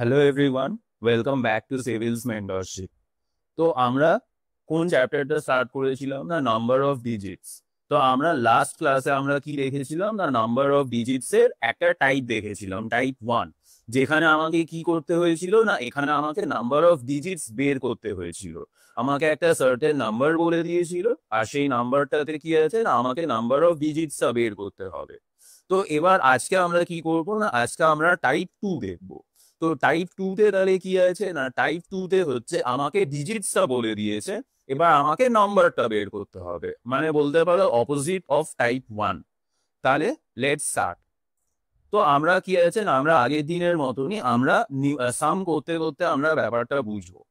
Hello everyone, welcome back to civils mentorship. তো আমরা কোন চ্যাপ্টারটা স্টার্ট করেছিলাম না, নাম্বার অফ ডিজিটস। তো আমরা লাস্ট ক্লাসে আমরা কি দেখেছিলাম না, নাম্বার অফ ডিজিটস এর একটা টাইপ দেখেছিলাম, টাইপ 1, যেখানে আমাকে কি করতে হয়েছিল না, এখানে আমাকে নাম্বার অফ ডিজিটস বের করতে হয়েছিল। আমাকে একটা সার্টেন নাম্বার বলে দিয়েছিল, আর সেই নাম্বারটাতে কি আছে না, আমাকে নাম্বার অফ ডিজিটসটা বের করতে হবে। তো এবার আজকে আমরা কি করব না, আজকে আমরা টাইপ 2 দেখবো। তো টাইপ 2 তে তাহলে কি আছে না, টাইপ 2 তে হচ্ছে আমাকে ডিজিটসটা বলে দিয়েছে, এবার আমাকে নাম্বারটা বের করতে হবে, মানে বলতে পারো অপোজিট অফ টাইপ 1। তাহলে লেটস স্টার্ট। তো আমরা কি আছে না, আমরা আগের দিনের মতনই আমরা সাম করতে করতে আমরা ব্যাপারটা বুঝবো।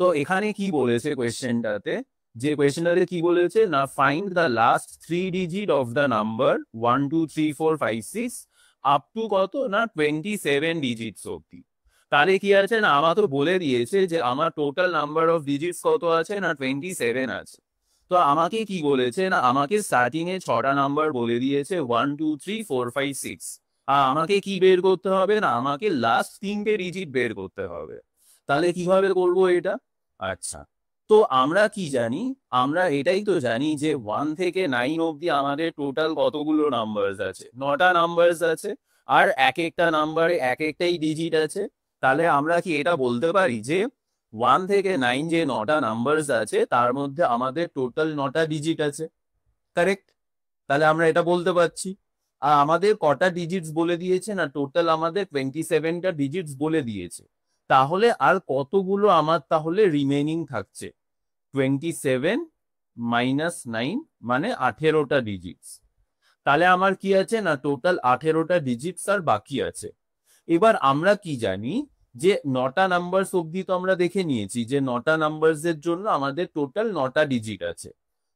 তো এখানে কি বলেছে কোয়েশ্চেনটাতে, যে কোয়েশ্চেনটাতে কি বলেছে না, find the last 3 digit of the number 1 2 3 4 5 6 up to কত না 27 ডিজিটস অব্দি। তাহলে কি আছে না, আমার তো বলে দিয়েছে যে আমার টোটাল নাম্বার অফ ডিজিটস কত আছে না, 27 আছে। তো আমাকে কি বলেছে না, আমাকে স্টার্টিং এ 6টা নাম্বার বলে দিয়েছে, 1 2 3 4 5 6। আর আমাকে কি বের করতে হবে না, আমাকে লাস্ট 3টে ডিজিট বের করতে হবে। তাহলে কিভাবে করবো এটা? আচ্ছা, তো আমরা কি জানি, আমরা এটাই তো জানি যে 1 থেকে 9 অব্দি আমাদের টোটাল কতগুলো নাম্বারস আছে, 9টা নাম্বারস আছে। আর এক একটা নাম্বারে এক একটাই ডিজিট আছে। তাহলে আমরা কি এটা বলতে পারি যে 1 থেকে 9 যে 9টা নাম্বারস আছে তার মধ্যে আমাদের টোটাল 9টা ডিজিট আছে। কারেক্ট? তাহলে আমরা এটা বলতে পারছি। আর আমাদের কটা ডিজিটস বলে দিয়েছে না, টোটাল আমাদের 27টা ডিজিটস বলে দিয়েছে। তাহলে আর কতগুলো আমার তাহলে রিমেনিং থাকছে? 27 - 9 মানে 18টা ডিজিটস। তাহলে আমার কি আছে না, টোটাল 18টা ডিজিটস আর বাকি আছে। এবার আমরা কি জানি যে 9টা নাম্বার অব্দি তো আমরা দেখে নিয়েছি যে 9টা নাম্বার এর জন্য আমাদের টোটাল 9টা ডিজিট আছে।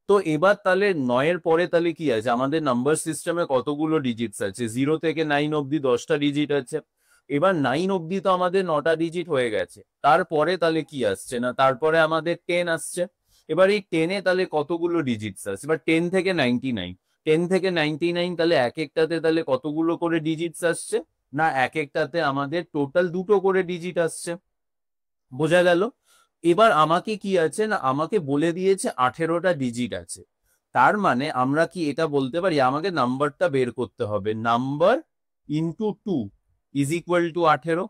তো এবার তাহলে 9-এর পরে তাহলে কি আছে, আমাদের নাম্বার সিস্টেমে কতগুলো ডিজিটস আছে? 0 থেকে 9 অব্দি 10টা ডিজিট আছে। এবার 9 অব্দি তো আমাদের 9টা ডিজিট হয়ে গেছে। তারপরে তাহলে কি আসছে না, তারপরে আমাদের 10 আসছে। এবার এই 10-এ তাহলে কতগুলো ডিজিটস আছে? এবার 10 থেকে 99, 10 থেকে 99 তাহলে এক একটাতে তাহলে কতগুলো করে ডিজিটস আসছে না, এক একটাতে আমাদের টোটাল 2টো করে ডিজিট আসছে। বোঝা গেল? এবার আমাকে কি আছে না, আমাকে বলে দিয়েছে 18টা ডিজিট আছে। তার মানে আমরা কি এটা বলতে পারি, আমাকে নাম্বারটা বের করতে হবে, number into 2 is equal to 18।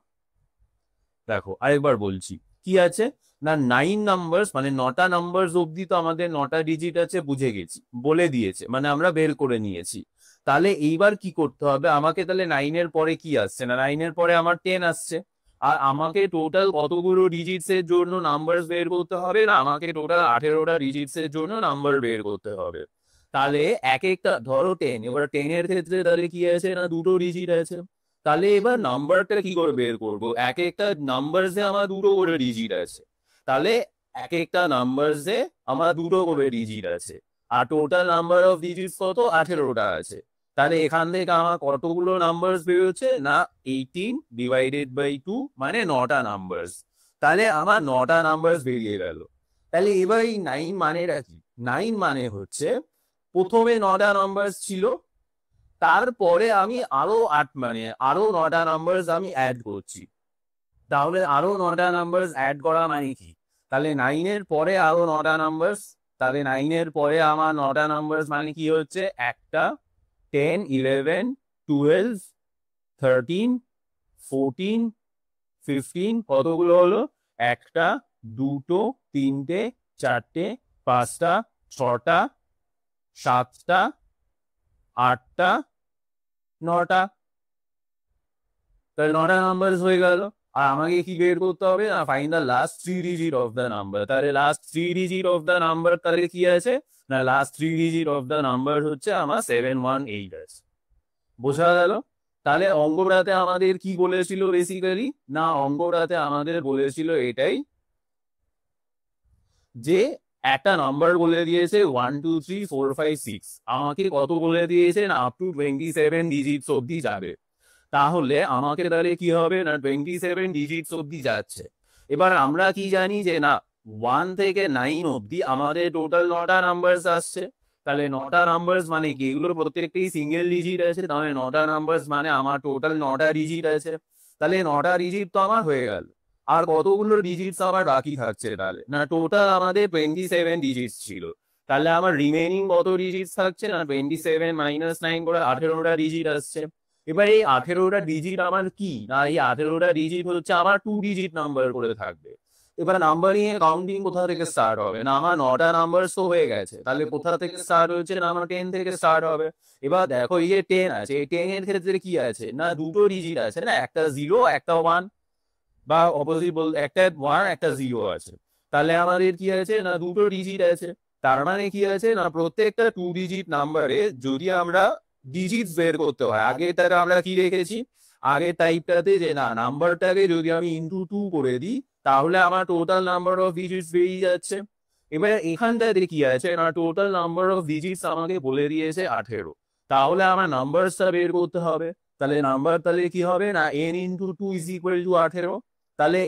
দেখো আরেকবার বলছি, কি আছে না, 9 নাম্বার মানে 9টা নাম্বার অব্দি তো আমাদের 9টা ডিজিট আছে, বুঝে গেছি, বলে দিয়েছে মানে আমরা বের করে নিয়েছি। তাহলে এইবার কি করতে হবে আমাকে, তাহলে 9-এর পরে কি আসছে না, 9-এর পরে আমার 10 আসছে। আর আমাকে টোটাল কতগুলো ডিজিটস এর জন্য নাম্বার বের করতে হবে না, আমাকে টোটাল 18টা ডিজিটস এর জন্য নাম্বার বের করতে হবে। তাহলে এক একটা ধরো 10, এবার 10-এর ক্ষেত্রে তাহলে কি আছে না, 2টো ডিজিট আছে। তাহলে এবার নাম্বারটা কি করে বের করবো, এক একটা নাম্বারসে আমার 2টো করে ডিজিট আছে। তাহলে এক একটা নাম্বারসে আমার 2টো করে ডিজিট আছে। আর টোটাল নাম্বার অফ ডিজিটস কত, 18টা আছে। তাহলে এখান থেকে আমার কতগুলো নাম্বারস বেরোচ্ছে না, 18/2 মানে 9টা নাম্বারস। তাহলে আমার 9টা নাম্বারস বেরিয়ে গেল। তাহলে এবার এই 9 মানেটা কি? 9 মানে হচ্ছে প্রথমে 9টা নাম্বারস ছিল, তারপরে আমি আরো 8 মানে আরো 9টা নাম্বার আমি অ্যাড করছি। তাহলে আরো 9টা নাম্বার অ্যাড করা মানে কি, তাহলে 9-এর পরে আরো 9টা নাম্বার। তাহলে 9-এর পরে আমার 9টা নাম্বার মানে কি হচ্ছে, একটা 10 11 12 13 14 15, কতগুলো হলো, একটা, দুটো, তিনটে, চারটে, পাঁচটা, ছটা, সাতটা, আটটা, 9টা। তাহলে 9টা নাম্বার হয়ে গেল। আর আমাকে কি বের করতে হবে না, find the last 3 digit of the number. তাহলে last 3 digit of the number তাহলে কি আছে না, last 3 digit of the number হচ্ছে আমার 718 আছে। বোঝা গেল? তাহলে অঙ্কটাতে আমাদের কি বলেছিল বেসিক্যালি না, অঙ্কটাতে আমাদের বলেছিল এটাই, যে একটা নাম্বার বলে দিয়েছে 1 2 3 4 5 6, আমাকে কত বলে দিয়েছে না, আপ টু 27 ডিজিটস অব্দি যাবে। তাহলে আমাকে তাহলে কি হবে না, 27 ডিজিটস অব্দি যাচ্ছে। এবার আমরা কি জানি যে না, 1 থেকে 9 অব্দি আমাদের টোটাল 9টা নাম্বার আসছে। তাহলে 9টা নাম্বার মানে কি, এগুলোর প্রত্যেকটাই সিঙ্গেল ডিজিট আছে, তাহলে 9টা নাম্বার মানে আমার টোটাল 9টা ডিজিট আছে। তাহলে 9টা ডিজিট তো আমার হয়ে গেল। আর কতগুলো ডিজিটস আমার বাকি থাকছে তাহলে? না টোটাল আমাদের 27 ডিজিটস ছিল। তাহলে আমার রিমেনিং কত ডিজিটস থাকছে? না 27 মাইনাস 9 করে 18টা ডিজিট আসছে। এবার এই 18টা ডিজিট আমার কি? না এই 18টা ডিজিট হচ্ছে আমার 2 ডিজিট নাম্বার করে থাকবে। এবার নাম্বারিং এর কাউন্টিং কোথা থেকে স্টার্ট হবে? না আমার 9টা নাম্বার তো হয়ে গেছে, তাহলে কোথা থেকে স্টার্ট হচ্ছে? না আমার 10 থেকে স্টার্ট হবে। এবার দেখো এই যে 10 আছে, এই 10 এর ক্ষেত্রে কি আছে? না দুটো ডিজিট আছে, না একটা 0 একটা 1, বা অপোজিট বল একটা 1 একটা 0 আছে। তাহলে আমাদের কি আছে? না দুটো ডিজিট আছে। তার মানে কি আছে? না প্রত্যেকটা 2 ডিজিট নাম্বারে যদি আমরা ডিজিটস বের করতে হয়, আগে তার আমরা কি রেখেছি আগের টাইপটাতে, যে না নাম্বারটাকে যদি আমি ইনটু 2 করে দিই তাহলে আমার টোটাল নাম্বার অফ ডিজিটস বেরিয়ে যাচ্ছে। এবার এখানটাতে কি আছে? না টোটাল নাম্বার অফ ডিজিটস আমাকে বলে দিয়েছে 18। তাহলে আমার নাম্বারটা বের করতে হবে। তাহলে নাম্বার তাহলে কি হবে? না n into 2 is equal to 18। তাহলে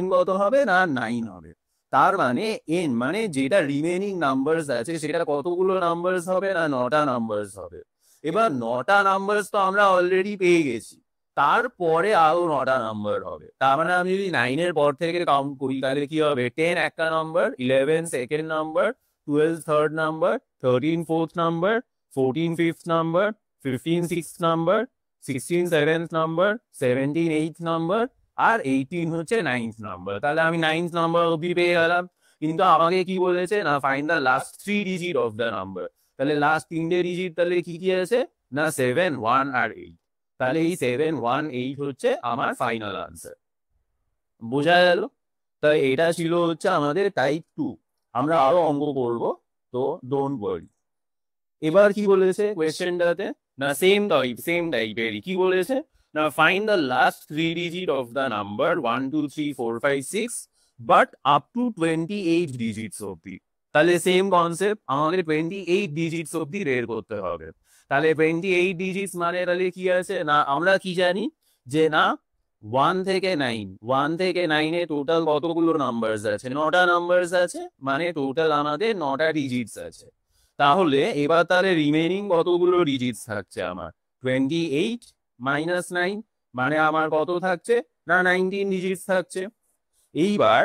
n কত হবে? না 9 হবে। তার মানে n মানে যেটা রিমেনিং নাম্বারস আছে সেটা কতগুলো নাম্বারস হবে? না 9টা নাম্বারস হবে। এবার 9টা নাম্বারস তো আমরা অলরেডি পেয়ে গেছি, তারপরে আরো 9টা নাম্বার হবে। তার মানে আমি যদি 9 এর পর থেকে কাউন্ট করি তাহলে কি হবে? 10 একটা number, 11 second number, 12 third number, 13 fourth number, 14 fifth number, 15 six number, 16 seventh number, 17 eighth number, আর 18 হচ্ছে 9th নাম্বার। তাহলে আমি 9th নাম্বার অব্দি পেয়ে গেলাম। কিন্তু আমাকে কি বলেছে? না find the last 3 digit of the number. তাহলে লাস্ট 3টে ডিজিট তাহলে কি কি আছে? না 7, 1 আর 8। তাহলে এই 7, 1, 8 হচ্ছে আমার ফাইনাল আনসার। বোঝা গেল? তাই এটা ছিল হচ্ছে আমাদের টাইপ 2। আমরা আরো অঙ্ক করব, তো ডোন্ট ওয়ারি। এবার কি বলেছে কোয়েশ্চেনটাতে? না সেম টাইপেরই কি বলেছে? না find the last 3 digit of the number 1 2 3 4 5 6 but up to 28 digits অব্দি। তাহলে সেম কনসেপ্ট, আমাদের 28 ডিজিটস অব্দি বের করতে হবে। তাহলে 28 ডিজিটস মানে তাহলে কি আছে? না আমরা কি জানি যে না 1 থেকে 9 এ টোটাল কতগুলো নাম্বারস আছে? 9টা নাম্বারস আছে, মানে টোটাল আমাদের 9টা ডিজিটস আছে। তাহলে এবার তাহলে রিমেনিং কতগুলো ডিজিটস থাকছে আমার? 28 মাইনাস 9, মানে আমার কত থাকছে? না 19 ডিজিটস থাকছে। এইবার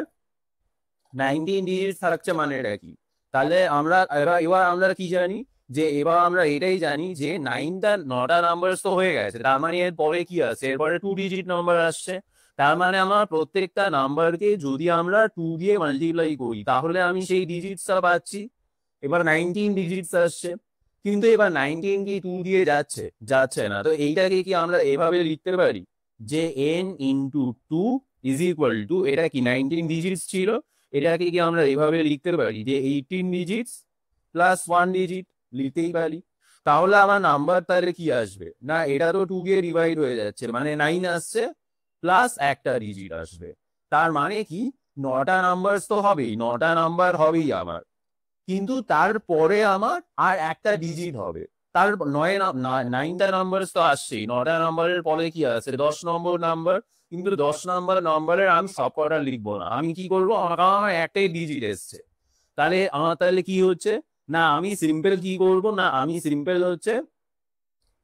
19 ডিজিটস থাকছে মানে এটা কি? তাহলে আমরা এবার আমরা কি জানি? যে এবার আমরা এটাই জানি যে 9টা নাম্বার তো হয়ে গেছে, তার মানে এর পরে কি আছে? এরপরে 2 ডিজিট নাম্বার আসছে। তার মানে আমার প্রত্যেকটা নাম্বারকে যদি আমরা 2 দিয়ে মাল্টিপ্লাই করি তাহলে আমি সেই ডিজিটসটা পাচ্ছি। এবার 19 ডিজিটস আসছে, কিন্তু এবার 19 কি 2 দিয়ে যাচ্ছে না। তো এইটাকে কি আমরা এভাবে লিখতে পারি যে n into 2 is equal to, এটা কি 19 ডিজিটস ছিল, এটাকে কি আমরা এভাবে লিখতে পারি যে 18 ডিজিটস প্লাস 1 ডিজিট লিখতেই পারি। তাহলে আমার নাম্বার তাহলে কি আসবে? না এটা তো 2 দিয়ে ডিভাইড হয়ে যাচ্ছে, মানে 9 আসছে প্লাস একটা ডিজিট আসবে। তার মানে কি 9টা নাম্বার তো হবেই, 9টা নাম্বার হবেই আমার, কিন্তু তারপরে আমার আর একটা ডিজিট হবে। তার 9টা নাম্বার তো আসছেই, 9টা নাম্বারের পরে কি আছে? 10 নম্বর নাম্বার। কিন্তু 10 নম্বর নাম্বারের আমি সব কটা লিখবো না, আমি কি করবো? আমার একটাই ডিজিট এসছে। তাহলে আমার তাহলে কি হচ্ছে? না আমি সিম্পল কি করবো? না আমি সিম্পল হচ্ছে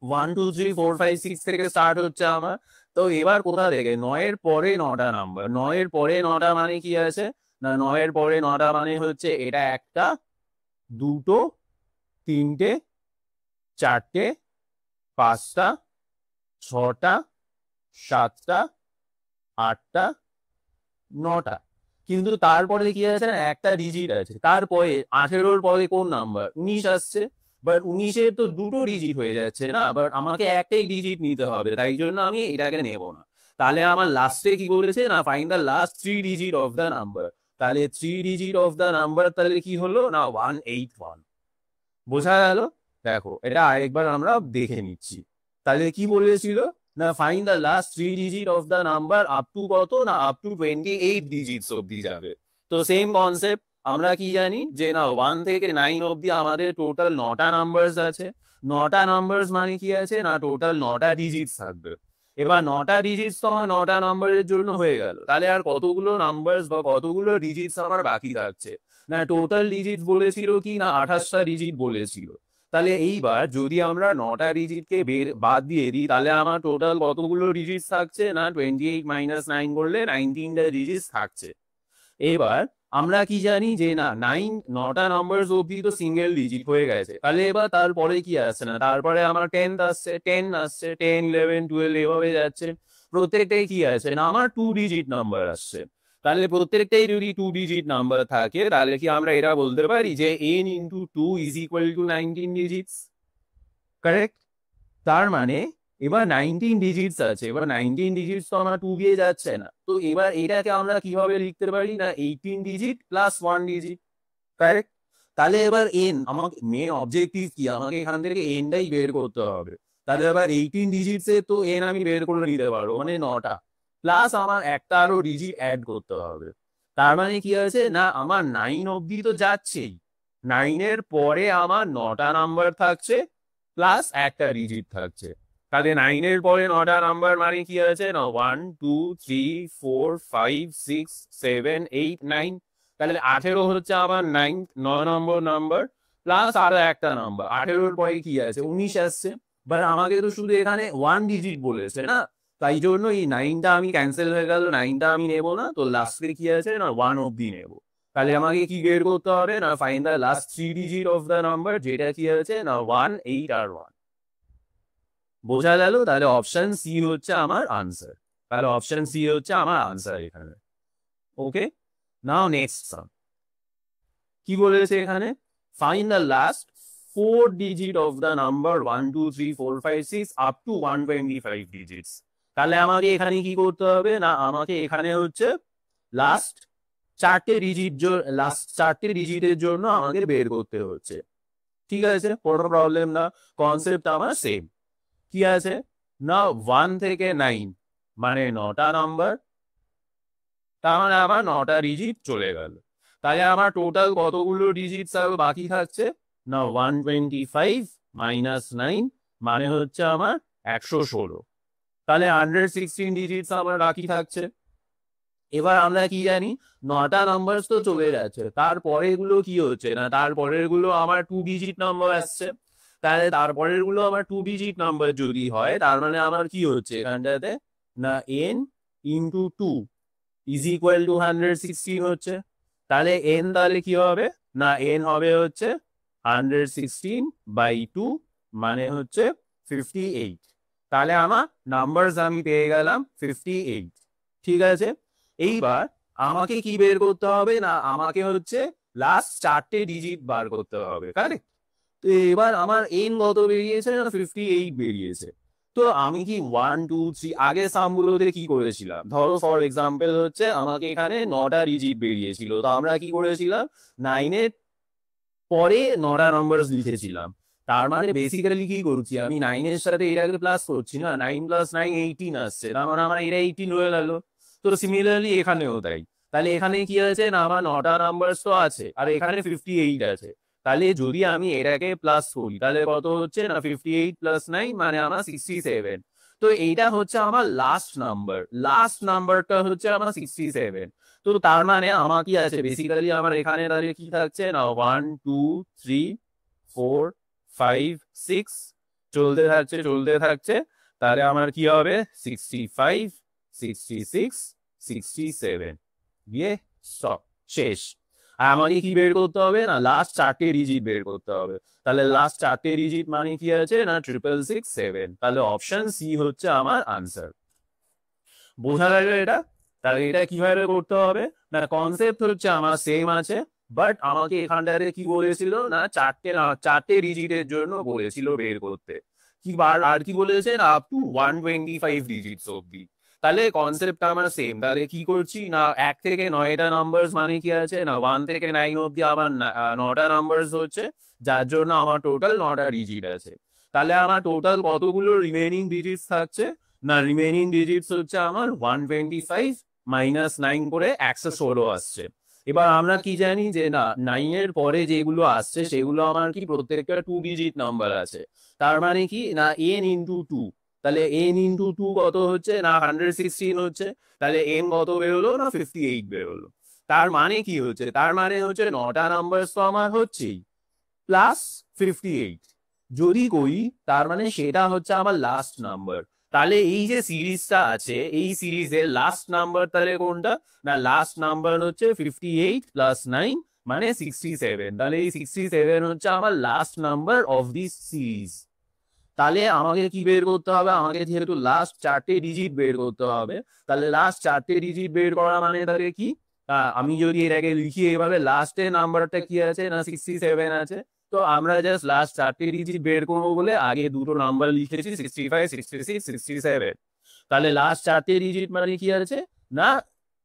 1 2 3 4 5 6 থেকে স্টার্ট হচ্ছে আমার। তো এবার কোথা থেকে? 9 এর পরে 9টা নাম্বার, 9 এর পরে 9টা মানে কি আছে? না 9 এর পরে 9টা মানে হচ্ছে এটা একটা, দুটো, তিনটে, চারটে, পাঁচটা, ছটা, সাতটা, আটটা, 9টা। কিন্তু তারপরে কি আছে? না একটা ডিজিট আছে। তারপরে 18-র পরে কোন নাম্বার? 19 আসছে। বাট 19-এর তো দুটো ডিজিট হয়ে যাচ্ছে না, বাট আমাকে একটাই ডিজিট নিতে হবে, তাই জন্য আমি এটাকে নেব না। তাহলে আমার লাস্টে কি বলেছে? না find the last 3 digit of the number. তাহলে 3 ডিজিট অফ দ্য নাম্বার তাহলে কি হলো? না 181। বোঝা গেল? দেখো এটা আরেকবার আমরা দেখে নিচ্ছি। তাহলে কি বলেছিল? না find the last 3 digit of the number up to কত? না আপ টু 28 ডিজিটস অব্দি যাবে। তো সেম কনসেপ্ট, আমরা কি জানি যে না 1 থেকে 9 অব্দি আমাদের টোটাল 9টা নাম্বারস আছে। 9টা নাম্বারস মানে কি আছে? না টোটাল 9টা ডিজিটস থাকবে। এবার 9টা ডিজিটস তো আমার 9টা নাম্বারের জন্য হয়ে গেল। তাহলে আর কতগুলো নাম্বারস বা কতগুলো ডিজিটস আমার বাকি থাকছে? না টোটাল ডিজিট বলেছিল কি? না 28টা ডিজিট বলেছিল। তাহলে এইবার যদি আমরা 9টা ডিজিটকে বাদ দিয়ে দিই তাহলে আমার টোটাল কতগুলো ডিজিট থাকছে না 28 - 9 করলে 19টা ডিজিট থাকছে। এবার আমরা কি জানি যে না 9টা নাম্বার অব্দি তো সিঙ্গেল ডিজিট হয়ে গেছে, তাহলে এবার তারপরে কি আসছে না তারপরে আমার 10 আসছে 10 আসছে 10 11 12 এভাবে যাচ্ছে, প্রত্যেকটাই কি আছে না আমার 2 ডিজিট নাম্বার আসছে। তাহলে প্রত্যেকটাই যদি 2 ডিজিট নাম্বার থাকে তাহলে কি আমরা এটা বলতে পারি যে n into 2 is equal to 19 digits, correct? তার মানে এবার 19 ডিজিটস আছে, এবার 19 ডিজিটস তো আমার 2 দিয়ে যাচ্ছে না, তো এবার এটাকে আমরা কিভাবে লিখতে পারি না 18 ডিজিট প্লাস 1 ডিজিট, কারেক্ট? তাহলে এবার এন আমাকে মেন অবজেক্টিভ কি, আমাকে এখান থেকে এনটাই বের করতে হবে। তাহলে এবার 18 ডিজিটস এ তো এন আমি বের করে নিতে পারবো, মানে 9টা, প্লাস আমার একটা আরো ডিজিট অ্যাড করতে হবে। তার মানে কি আছে না আমার 9 অব্দি তো যাচ্ছেই, 9 এর পরে আমার 9টা নাম্বার থাকছে প্লাস একটা ডিজিট থাকছে। তাহলে 9 এর পরে 9টা নাম্বার মানে কি আছে না 1 2 3 4 5 6 7 8 9, তাহলে 18 হচ্ছে আমার 9 নম্বর নাম্বার প্লাস আরো একটা নাম্বার, 18-র পরে কি আছে 19 আসছে। বাট আমাকে তো শুধু এখানে 1 ডিজিট বলেছে না, তাই জন্য এই 9টা আমি ক্যান্সেল হয়ে গেল, 9টা আমি নেবো না, তো লাস্টে কি আছে না 1 অব্দি নেবো। তাহলে আমাকে কি বের করতে হবে না find the last 3 digit of the number, যেটা কি আছে না 1 8 আর 1। বোঝা গেল? তাহলে অপশন সি হচ্ছে আমার আনসার, তাহলে অপশন সি হচ্ছে আমার আনসার এখানে। ওকে, নাও নেক্সট সাম কি বলেছে এখানে, find the last 4 digit of the number 1 2 3 4 5 6 up two 125 digits. তাহলে আমাকে এখানে কি করতে হবে না আমাকে এখানে হচ্ছে লাস্ট 4টে ডিজিট লাস্ট 4টে ডিজিটের জন্য আমাদের বের করতে হচ্ছে। ঠিক আছে, কোনো প্রবলেম না, কনসেপ্ট আমার সেম। কি আছে না 1 থেকে 9 মানে 9টা নাম্বার, তার মানে আমার 9টা ডিজিট চলে গেল। তাহলে আমার টোটাল কতগুলো ডিজিট বাকি থাকছে না 125 মাইনাস 9 মানে হচ্ছে আমার 116, তাহলে 116 ডিজিট আমার বাকি থাকছে। এবার আমরা কি জানি 9টা নাম্বার তো চলে যাচ্ছে, তারপরের গুলো কি হচ্ছে না তারপরের গুলো আমার 2 ডিজিট নাম্বার আসছে। তাহলে তারপরের গুলো আমার 2 ডিজিট নাম্বার যদি হয় তার মানে আমার কি হচ্ছে এখানটাতে না n into 2 is equal to 116 হচ্ছে। তাহলে n তাহলে কি হবে না n হবে হচ্ছে 116/2 মানে হচ্ছে 58। তাহলে আমার নাম্বারস আমি পেয়ে গেলাম 58। ঠিক আছে, এইবার আমাকে কি বের করতে হবে না আমাকে হচ্ছে লাস্ট 4টে ডিজিট বার করতে হবে, কারেক্ট? তো এবার আমার n কত বেরিয়েছে না 58 বেরিয়েছে। তো আমি কি 1 2 3 আগে সামগুলোতে কি করেছিলাম, ধরো ফর এক্সাম্পল হচ্ছে আমাকে এখানে 9টা ডিজিট বেরিয়েছিল, তো আমরা কি করেছিলাম 9 এর পরে 9টা নাম্বার লিখেছিলাম। তার মানে বেসিক্যালি কি করছি আমি 9 এর সাথে এটাকে প্লাস করছি না, 9 + 9 18 আসছে, তার মানে আমার এটা 18 হয়ে গেল। তো সিমিলারলি এখানেও তাই। তাহলে এখানে কি আছে না আমার 9টা নাম্বার তো আছে আর এখানে 58 আছে। তাহলে যদি আমি এটাকে প্লাস করি তাহলে কত হচ্ছে না 58 + 9 মানে আমার 67। তো এইটা হচ্ছে আমার লাস্ট নাম্বারটা হচ্ছে আমার 67। তো তার মানে আমার কি আছে বেসিক্যালি আমার এখানে দাঁড়িয়ে কি থাকছে না 1 2 3 4 5 6 চলতে থাকছে। তাহলে আমার কি হবে 65 66 67 দিয়ে স্টপ, শেষ। আর আমাকে কি বের করতে হবে না লাস্ট 4টে ডিজিট বের করতে হবে। তাহলে লাস্ট 4টে ডিজিট মানে কি আছে না 66667। তাহলে অপশন সি হচ্ছে আমার আনসার। বোঝা গেল এটা? তাহলে এটা কিভাবে করতে হবে না কনসেপ্ট হচ্ছে আমার সেম আছে, বাট আমাকে এখানটাতে কি বলেছিল না 4টে ডিজিটের জন্য বলেছিল বের করতে, কি আর কি বলেছে না আপ টু 125 ডিজিটস অব্দি। তাহলে কনসেপ্ট আমার সেম। তাহলে কি করছি না 1 থেকে 9টা নাম্বার মানে কি আছে না 1 থেকে 9 অব্দি আমার 9টা নাম্বার হচ্ছে, যার জন্য আমার টোটাল 9টা ডিজিট আছে। তাহলে আমার টোটাল কতগুলো রিমেনিং ডিজিটস থাকছে না রিমেনিং ডিজিটস হচ্ছে আমার 125 মাইনাস 9 করে 116 আসছে। এবার আমরা কি জানি যে না 9 এর পরে যেগুলো আসছে সেগুলো আমার কি প্রত্যেকটা 2 ডিজিট নাম্বার আছে। তার মানে কি না n ইন্টু 2, তাহলে n ইন্টু 2 কত হচ্ছে না 116 হচ্ছে। তাহলে n কত বেরোলো না 58 বেরোলো। তার মানে কি হচ্ছে তার মানে হচ্ছে 9টা নাম্বার তো আমার হচ্ছেই প্লাস 58। যদি করি তার মানে সেটা হচ্ছে আমার লাস্ট নাম্বার। তাহলে এই যে সিরিজটা আছে এই সিরিজের লাস্ট নাম্বার তাহলে কোনটা, না লাস্ট নাম্বার হচ্ছে 58 প্লাস 9 মানে 67। তাহলে এই 67 হচ্ছে আমার last number of this series. তাহলে আমাকে কি বের করতে হবে, আমাকে যেহেতু লাস্ট 4টে ডিজিট বের করতে হবে, তাহলে লাস্ট 4টে ডিজিট বের করা মানে তাহলে কি, আমি যদি এটাকে লিখি এভাবে, লাস্টের নাম্বারটা কি আছে না 67 আছে। তো আমরা জাস্ট লাস্ট 4টে ডিজিট বের করবো বলে আগে দুটো নাম্বার লিখেছি 65, 66, 67। তাহলে লাস্ট 4টে ডিজিট মানে কি আছে না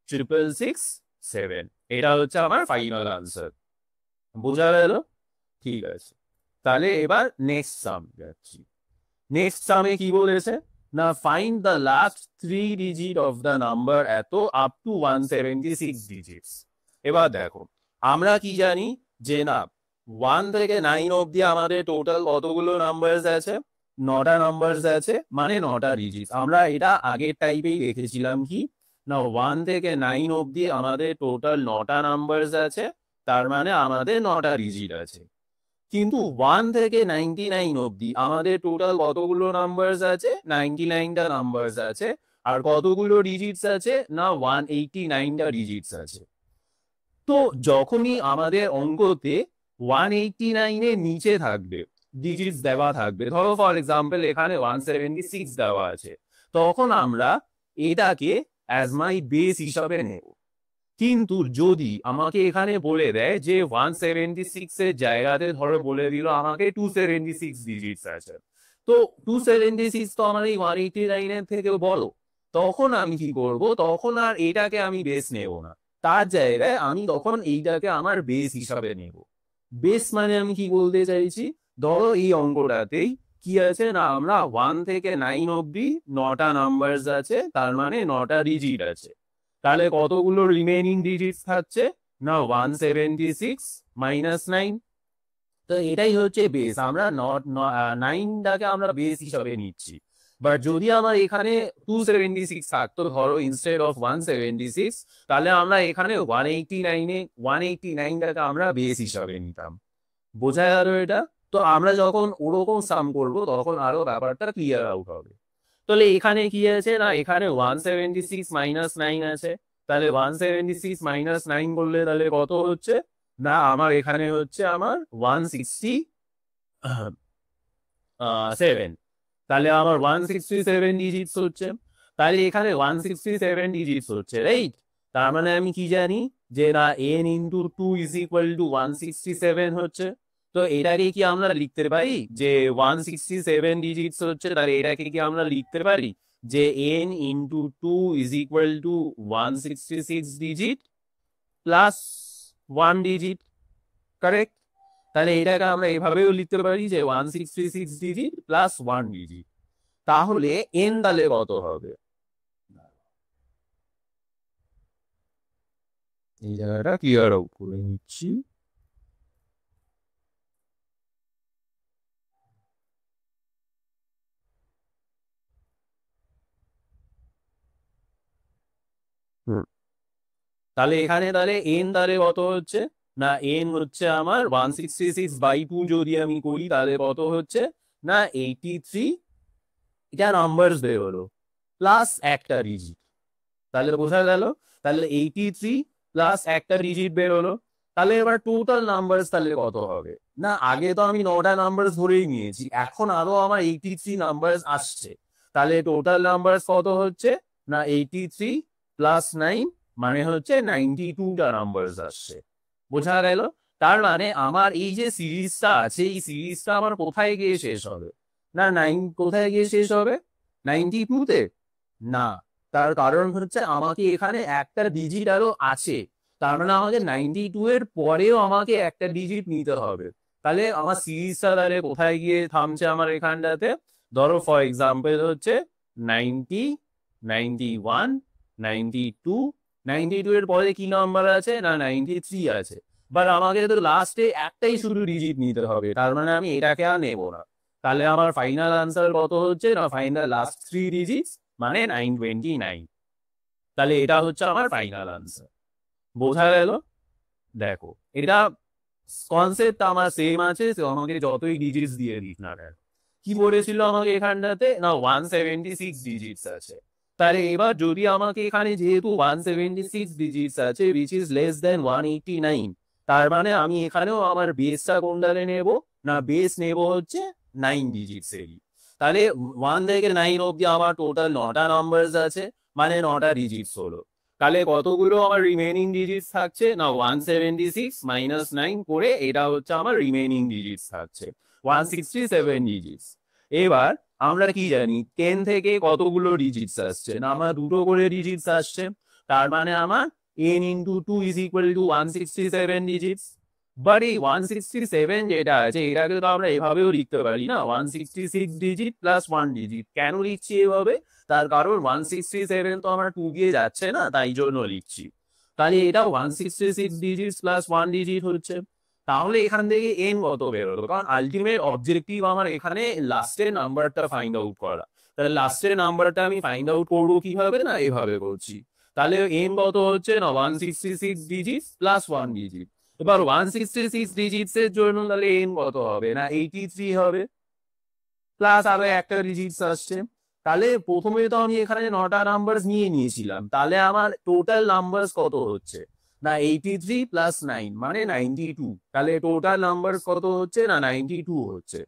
666, 7। এটা হচ্ছে আমার ফাইনাল আনসার। বোঝা গেল? ঠিক আছে, তাহলে এবার নেক্সট সাম যাচ্ছি। নেক্সট সামে কি বলেছে না find the last 3 digit of the number এত আপ টু 176 ডিজিটস। এবার দেখো আমরা কি জানি যে না 1 থেকে 9 অব্দি আমাদের টোটাল কতগুলো নাম্বারস আছে, 9টা নাম্বারস আছে, মানে 9টা ডিজিট। আমরা এটা আগের টাইপেই রেখেছিলাম কি না 1 থেকে 9 অব্দি আমাদের টোটাল 9টা নাম্বারস আছে, তার মানে আমাদের 9টা ডিজিট আছে। কিন্তু 1 থেকে 99 অব্দি আমাদের টোটাল কতগুলো নাম্বারস আছে, 99টা নাম্বারস আছে। আর কতগুলো ডিজিটস আছে না 189টা ডিজিটস আছে। তো যখনই আমাদের অঙ্কতে 189 এর নিচে থাকবে ডিজিটস দেওয়া থাকবে, ধরো ফর এক্সাম্পল এখানে 176 দেওয়া আছে, তখন আমরা এটাকে অ্যাজ মাই বেস হিসাবে নেব। কিন্তু যদি আমাকে এখানে বলে দেয় যে 176 এর জায়গাতে ধরো বলে দিল আমাকে 276 ডিজিটস আছে, তো 276 তো আমার এই 189 এর থেকে বলো, তখন আমি কি করব, তখন আর এটাকে আমি বেস নেব না, তার জায়গায় আমি তখন এইটাকে আমার বেস হিসাবে নেব। বেস মানে আমি কি বলতে চাইছি, ধরো এই অঙ্কটাতেই কি আছে না আমরা 1 থেকে 9 অব্দি 9টা নাম্বারস আছে, তার মানে 9টা ডিজিট আছে। তাহলে কতগুলো রিমেইনিং ডিজিটস থাকছে না 176 মাইনাস 9। তো এটাই হচ্ছে বেস, আমরা 9টাকে আমরা বেস হিসাবে নিচ্ছি। বাট যদি আমার এখানে 276 থাকতো ধরো ইনস্টেড অফ 176, তাহলে আমরা এখানে 189টাকে আমরা বেস হিসাবে নিতাম। বোঝা গেল এটা? তো আমরা যখন ওরকম সাম করবো তখন আরো ব্যাপারটা ক্লিয়ার আউট হবে। তাহলে এখানে কি আছে না এখানে 176 মাইনাস 9 আছে, তাহলে 176 মাইনাস 9 করলে তাহলে কত হচ্ছে না আমার এখানে হচ্ছে আমার 167। তাহলে আমার 167 ডিজিটস হচ্ছে, তাহলে এখানে 167 ডিজিটস হচ্ছে, রাইট? তার মানে আমি কি জানি যে না n into 2 is equal to 167 হচ্ছে। তো এটাকে কি আমরা লিখতে পারি যে 167 ডিজিটস হচ্ছে, তাহলে এটাকে কি আমরা লিখতে পারি যে n into 2 is equal to 166 digit plus 1 digit, correct? তাহলে এটাকে আমরা এভাবেও লিখতে পারি যে 166 ডিজিট প্লাস 1 ডিজিট। তাহলে n তাহলে কত হবে, এই জায়গাটা ক্লিয়ার আউট করে নিচ্ছি। তাহলে এখানে তাহলে n তাহলে কত হচ্ছে না n হচ্ছে আমার 166/2 যদি আমি করি তাহলে কত হচ্ছে না 83, এটা নাম্বারস বেরোলো প্লাস একটা ডিজিট। তাহলে বোঝা গেল, তাহলে 83 প্লাস একটা ডিজিট বেরোলো। তাহলে এবার টোটাল নাম্বারস তাহলে কত হবে, না আগে তো আমি 9টা নাম্বারস ধরেই নিয়েছি, এখন আরো আমার 83 নাম্বারস আসছে। তাহলে টোটাল নাম্বারস কত হচ্ছে না 83 প্লাস 9 মানে হচ্ছে 92টা নাম্বারস আসছে। বোঝা গেল? তার মানে আমার এই যে সিরিজটা আছে এই সিরিজটা আমার কোথায় গিয়ে শেষ হবে, না 9 কোথায় গিয়ে শেষ হবে 92-তে না। তার কারণ হচ্ছে আমাকে এখানে একটা ডিজিট আরো আছে, তার মানে আমাকে 92 এর পরেও আমাকে একটা ডিজিট নিতে হবে। তাহলে আমার সিরিজটা তাহলে কোথায় গিয়ে থামছে আমার এখানটাতে, ধরো ফর এক্সাম্পল হচ্ছে 90, 91, 92, 92 এর পরে কি নাম্বার আছে না 93 আছে। বাট আমাকে তো লাস্টে একটাই শুধু ডিজিট নিতে হবে, তার মানে আমি এটাকে আর নেবো না। তাহলে আমার ফাইনাল আনসার কত হচ্ছে না ফাইনাল লাস্ট 3 ডিজিটস মানে 929। তাহলে এটা হচ্ছে আমার ফাইনাল আনসার। বোঝা গেল? দেখো এটা কনসেপ্ট আমার সেম আছে, আমাকে যতই ডিজিটস দিয়ে দিক না কেন। কি বলেছিল আমাকে এখানটাতে, না 176 ডিজিটস আছে। তাহলে এবার যদি আমাকে এখানে যেহেতু 176 ডিজিটস আছে উইচ ইজ লেস দেন 189, তার মানে আমি এখানেও আমার বেসটা কোনটাতে নেব, না বেস নেব হচ্ছে 9 ডিজিটস এরই। তাহলে 1 থেকে 9 অব্দি আমার টোটাল 9টা নাম্বারস আছে, মানে 9টা ডিজিটস হলো। তাহলে কতগুলো আমার রিমেনিং ডিজিটস থাকছে, না 176 মাইনাস 9 করে এটা হচ্ছে আমার রিমেনিং ডিজিটস থাকছে 167 ডিজিটস। এবার আমরা কি জানি 10 থেকে কতগুলো ডিজিটস আসছে, না আমার দুটো করে ডিজিটস আসছে, তার মানে আমার n into 2 is equal to 167 digits. But এই 167 যেটা আছে এটাকে তো আমরা এভাবেও লিখতে পারি না, 166 ডিজিট প্লাস 1 ডিজিট। কেন লিখছি এভাবে, তার কারণ 167 তো আমার 2 দিয়ে যাচ্ছে না, তাই জন্য লিখছি। তাহলে এটা 166 ডিজিট প্লাস 1 ডিজিট হচ্ছে। তাহলে এখান থেকে এন কত বেরোলো, কারণ আলটিমেট অবজেক্টিভ আমার এখানে লাস্টের নাম্বারটা ফাইন্ড আউট করা। তাহলে লাস্টের নাম্বারটা আমি ফাইন্ড আউট করবো কিভাবে, না এভাবে করছি। তাহলে এন কত হচ্ছে, না 166 ডিজিট প্লাস 1 ডিজিট। এবার 166 ডিজিটস এর জন্য তাহলে এন কত হবে, না 83 হবে, প্লাস আরো একটা ডিজিটস আসছে। তাহলে প্রথমে তো আমি এখানে 9টা নাম্বার নিয়ে নিয়েছিলাম, তাহলে আমার টোটাল নাম্বার কত হচ্ছে, না 83 প্লাস 9 মানে 92। তাহলে টোটাল নাম্বার কত হচ্ছে, না 92 হচ্ছে।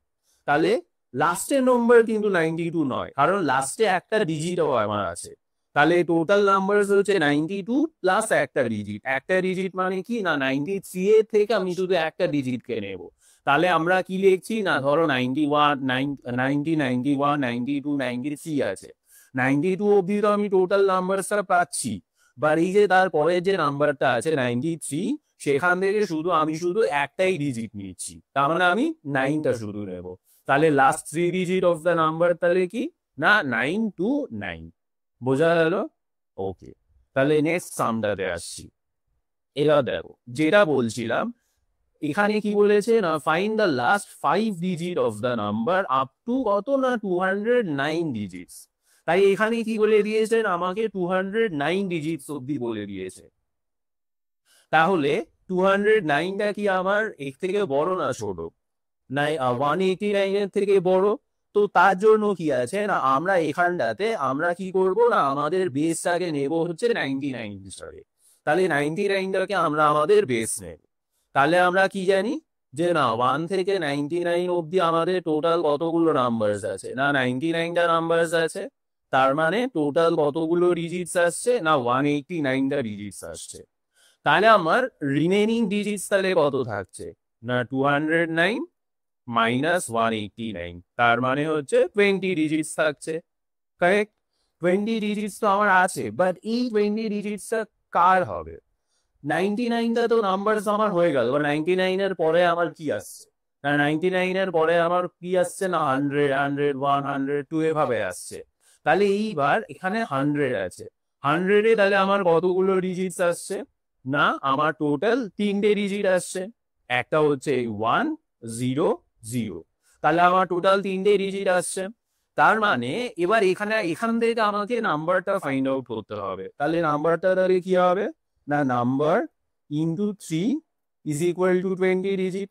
তাহলে লাস্টের নম্বর কিন্তু 92 নয়, কারণ লাস্টে একটা ডিজিটও আমার আছে। তাহলে টোটাল নাম্বার হচ্ছে 92 প্লাস একটা ডিজিট। একটা ডিজিট মানে কি, না 93 এর থেকে আমি শুধু একটা ডিজিটকে নেব। তাহলে আমরা কি লিখছি, না ধরো 91 90 91 92 93 আছে, 92 অব্দি তো আমি টোটাল নাম্বারটা পাচ্ছি। বা এই যে তারপরে যে নাম্বারটা আছে 93, সেখান থেকে আমি শুধু একটাই ডিজিট নিচ্ছি, তার মানে আমি 9টা শুধু নেব। তাহলে last 3 digit of the number তাহলে কি, না 929। বোঝা গেল? ওকে, তাহলে নেক্সট সামটাতে আসছি। এবার দেখো যেটা বলছিলাম, এখানে কি বলেছে, না find the last 5 digit of the number up to কত, না 209 ডিজিটস। তাই এখানে কি বলে দিয়েছেন আমাকে, 209 ডিজিটস অব্দি বলে দিয়েছে। তাহলে 209টা কি আমার এর থেকে বড় না ছোট, না 189 এর থেকে বড়। তো তার জন্য কি আছে, না আমরা এখানটাতে আমরা কি করব, না আমাদের বেসটাকে নেব হচ্ছে 99 হিসাবে। তাহলে 99টাকে আমরা আমাদের বেস নেব। তাহলে আমরা কি জানি, যে না 1 থেকে 99 অব্দি আমাদের টোটাল কতগুলো নাম্বারস আছে, না 99টা নাম্বারস আছে। তার মানে টোটাল কতগুলো ডিজিটস আসছে, না 189টা ডিজিটস আসছে। তাহলে আমার রিমেনিং ডিজিটস তাহলে কত থাকছে, না 209 মাইনাস 189, তার মানে হচ্ছে 20 ডিজিটস থাকছে। কারেক্ট? 20 ডিজিটস তো আমার আছে, বাট এই 20 ডিজিটসটা কার হবে? 99টা তো নাম্বার আমার হয়ে গেল, 99 এর পরে আমার কি আসছে, না 99 এর পরে আমার কি আসছে, না 100 100 1 102 এভাবে আসছে। তাহলে এইবার এখানে 100 আছে, 100 এ তাহলে আমার কতগুলো ডিজিটস আসছে, না আমার টোটাল 3টে ডিজিট আসছে। একটা হচ্ছে 1 0 0, তাহলে আমার টোটাল 3টে ডিজিট আসছে। তার মানে এবার এখান থেকে আমাকে নাম্বারটা ফাইন্ড আউট করতে হবে। তাহলে নাম্বারটা তাহলে কি হবে, না number into 3 is equal to 20 digit.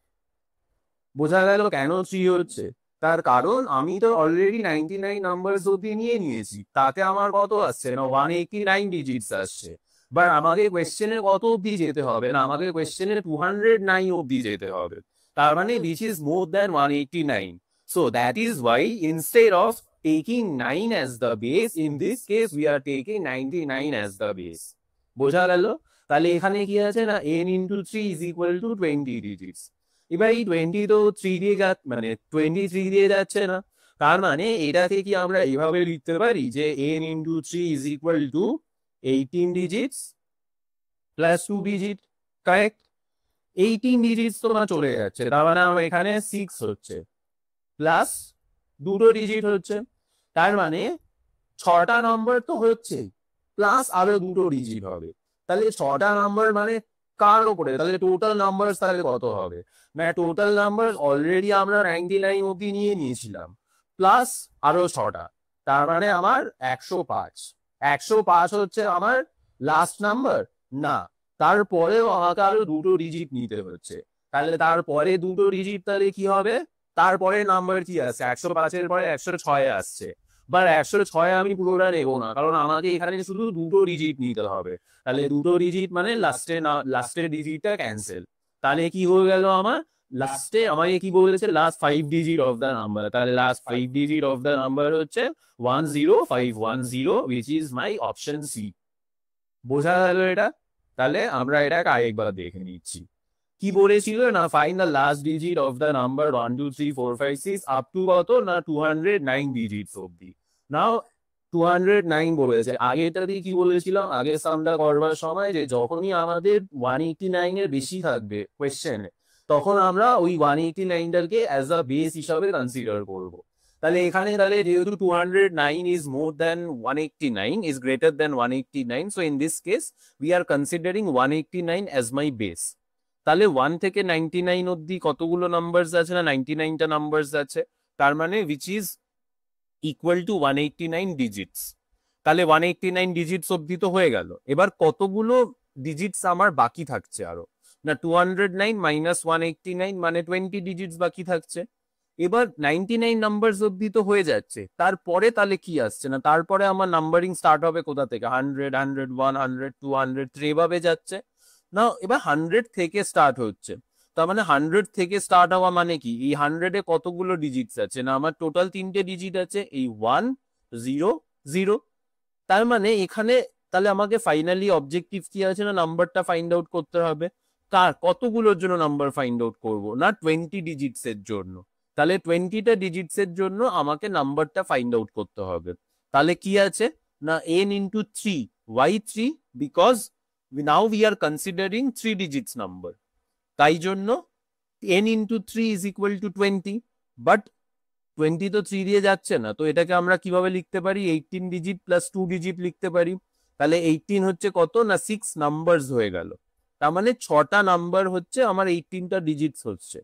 বোঝা গেল কেন 3 হচ্ছে? তার কারণ আমি তো অলরেডি 99 নাম্বার অব্দি নিয়ে নিয়েছি, তাতে আমার কত আসছে, না 189 ডিজিটস আসছে। বাট আমাকে কোয়েশ্চেনের কত অব্দি যেতে হবে, না আমাকে কোয়েশ্চেনের 209 অব্দি যেতে হবে। তার মানে this is more than 189। So that is why instead of taking 9 as the base, in this case we are taking 99 as the base. বোঝা গেল? তাহলে এখানে কি আছে, না n into 3 is equal to 20 digits। এবার এই 20 তো 3 দিয়ে মানে 23 দিয়ে যাচ্ছে না। তার মানে এটাকে কি আমরা এইভাবে লিখতে পারি, যে n into 3 is equal to 18 digits plus 2 digit। Correct? 18 digits তো না চলে যাচ্ছে, তার মানে আমার এখানে 6 হচ্ছে, প্লাস দুটো ডিজিট হচ্ছে। তার মানে 6টা নাম্বার তো হচ্ছে, প্লাস আরো দুটো ডিজিট হবে। তাহলে 6টা নাম্বার মানে কার উপরে, তাহলে টোটাল নাম্বার তাহলে কত হবে, মানে টোটাল নাম্বার অলরেডি আমরা 99 অব্দি নিয়ে নিয়েছিলাম, প্লাস আরো 6টা, তার মানে আমার 105। 105 হচ্ছে আমার লাস্ট নাম্বার, না তারপরেও আমাকে আরো দুটো ডিজিট নিতে হচ্ছে। তাহলে তারপরে দুটো ডিজিট তাহলে কি হবে, তারপরে নাম্বার কি আছে, 105-এর পরে 106 আসছে। বা 106 আমি পুরোটা নেবো না, কারণ আমাকে এখানে শুধু দুটো ডিজিট নিতে হবে। তাহলে দুটো ডিজিট মানে লাস্টের ডিজিটটা ক্যান্সেল। তাহলে কি হয়ে গেল আমার, লাস্টে আমাকে কি বলেছে, last 5 digit of the number. তাহলে last 5 digit of the number হচ্ছে 10510, which is my option C। বোঝা গেল এটা? তাহলে আমরা এটাকে আরেকবার দেখে নিচ্ছি। কি বলেছিল না, find the last digit of the number 1 2 3 4 5 6 up to কত না 209 ডিজিটস অবধি। নাও 209 বলেছে। আগেটা দিয়ে কি বলেছিলাম, আগের সামটা করবার সময়, যে যখনই আমাদের 189 এর বেশি থাকবে কোয়েশ্চেনে, তখন আমরা ওই 189টাকে অ্যাজ আ বেস হিসাবে কনসিডার করব। তাহলে এখানে তাহলে যেহেতু 209 is more than 189, is greater than 189, so in this case we are considering 189 as my base। তাহলে 1 থেকে 99 অবধি কতগুলো নাম্বারস আছে না, 99টা নাম্বারস আছে। তার মানে which is equal to 189 digits. তাহলে 189 ডিজিটস অবধি তো হয়ে গেল। এবার কতগুলো ডিজিটস আমার বাকি থাকছে আরো না, 209 মাইনাস 189 মানে 20 ডিজিটস বাকি থাকছে। এবার 99 নাম্বারস অবধি তো হয়ে যাচ্ছে, তারপরে তাহলে কি আসছে না, তারপরে আমার নাম্বারিং স্টার্ট হবে কোথা থেকে, 100 100 100 200 এভাবে যাচ্ছে না। এবার 100 থেকে স্টার্ট হচ্ছে, তার মানে 100 থেকে স্টার্ট হওয়া মানে কি, এই 100-এ কতগুলো ডিজিটস আছে না, আমার টোটাল 3টে ডিজিট আছে, এই 1 0 0। তার মানে এখানে তাহলে আমাকে ফাইনালি অবজেক্টিভ কি আছে না, নাম্বারটা ফাইন্ড আউট করতে হবে। কার কতগুলোর জন্য নাম্বার ফাইন্ড আউট করব না, 20 ডিজিটস এর জন্য। তাহলে 20টা ডিজিটস এর জন্য আমাকে নাম্বারটা ফাইন্ড আউট করতে হবে। তাহলে কি আছে না, n into 3, why 3, because now we are considering 3 digits number, তাই জন্য n into 3 is equal to 20, but 20 তো 3 দিয়ে যাচ্ছে না, তো এটাকে আমরা কিভাবে লিখতে পারি, 18 ডিজিট প্লাস 2 ডিজিট লিখতে পারি। তাহলে 18 হচ্ছে কত না 6 নাম্বারস হয়ে গেল। তার মানে 6টা নাম্বার হচ্ছে আমার 18টা ডিজিটস হচ্ছে,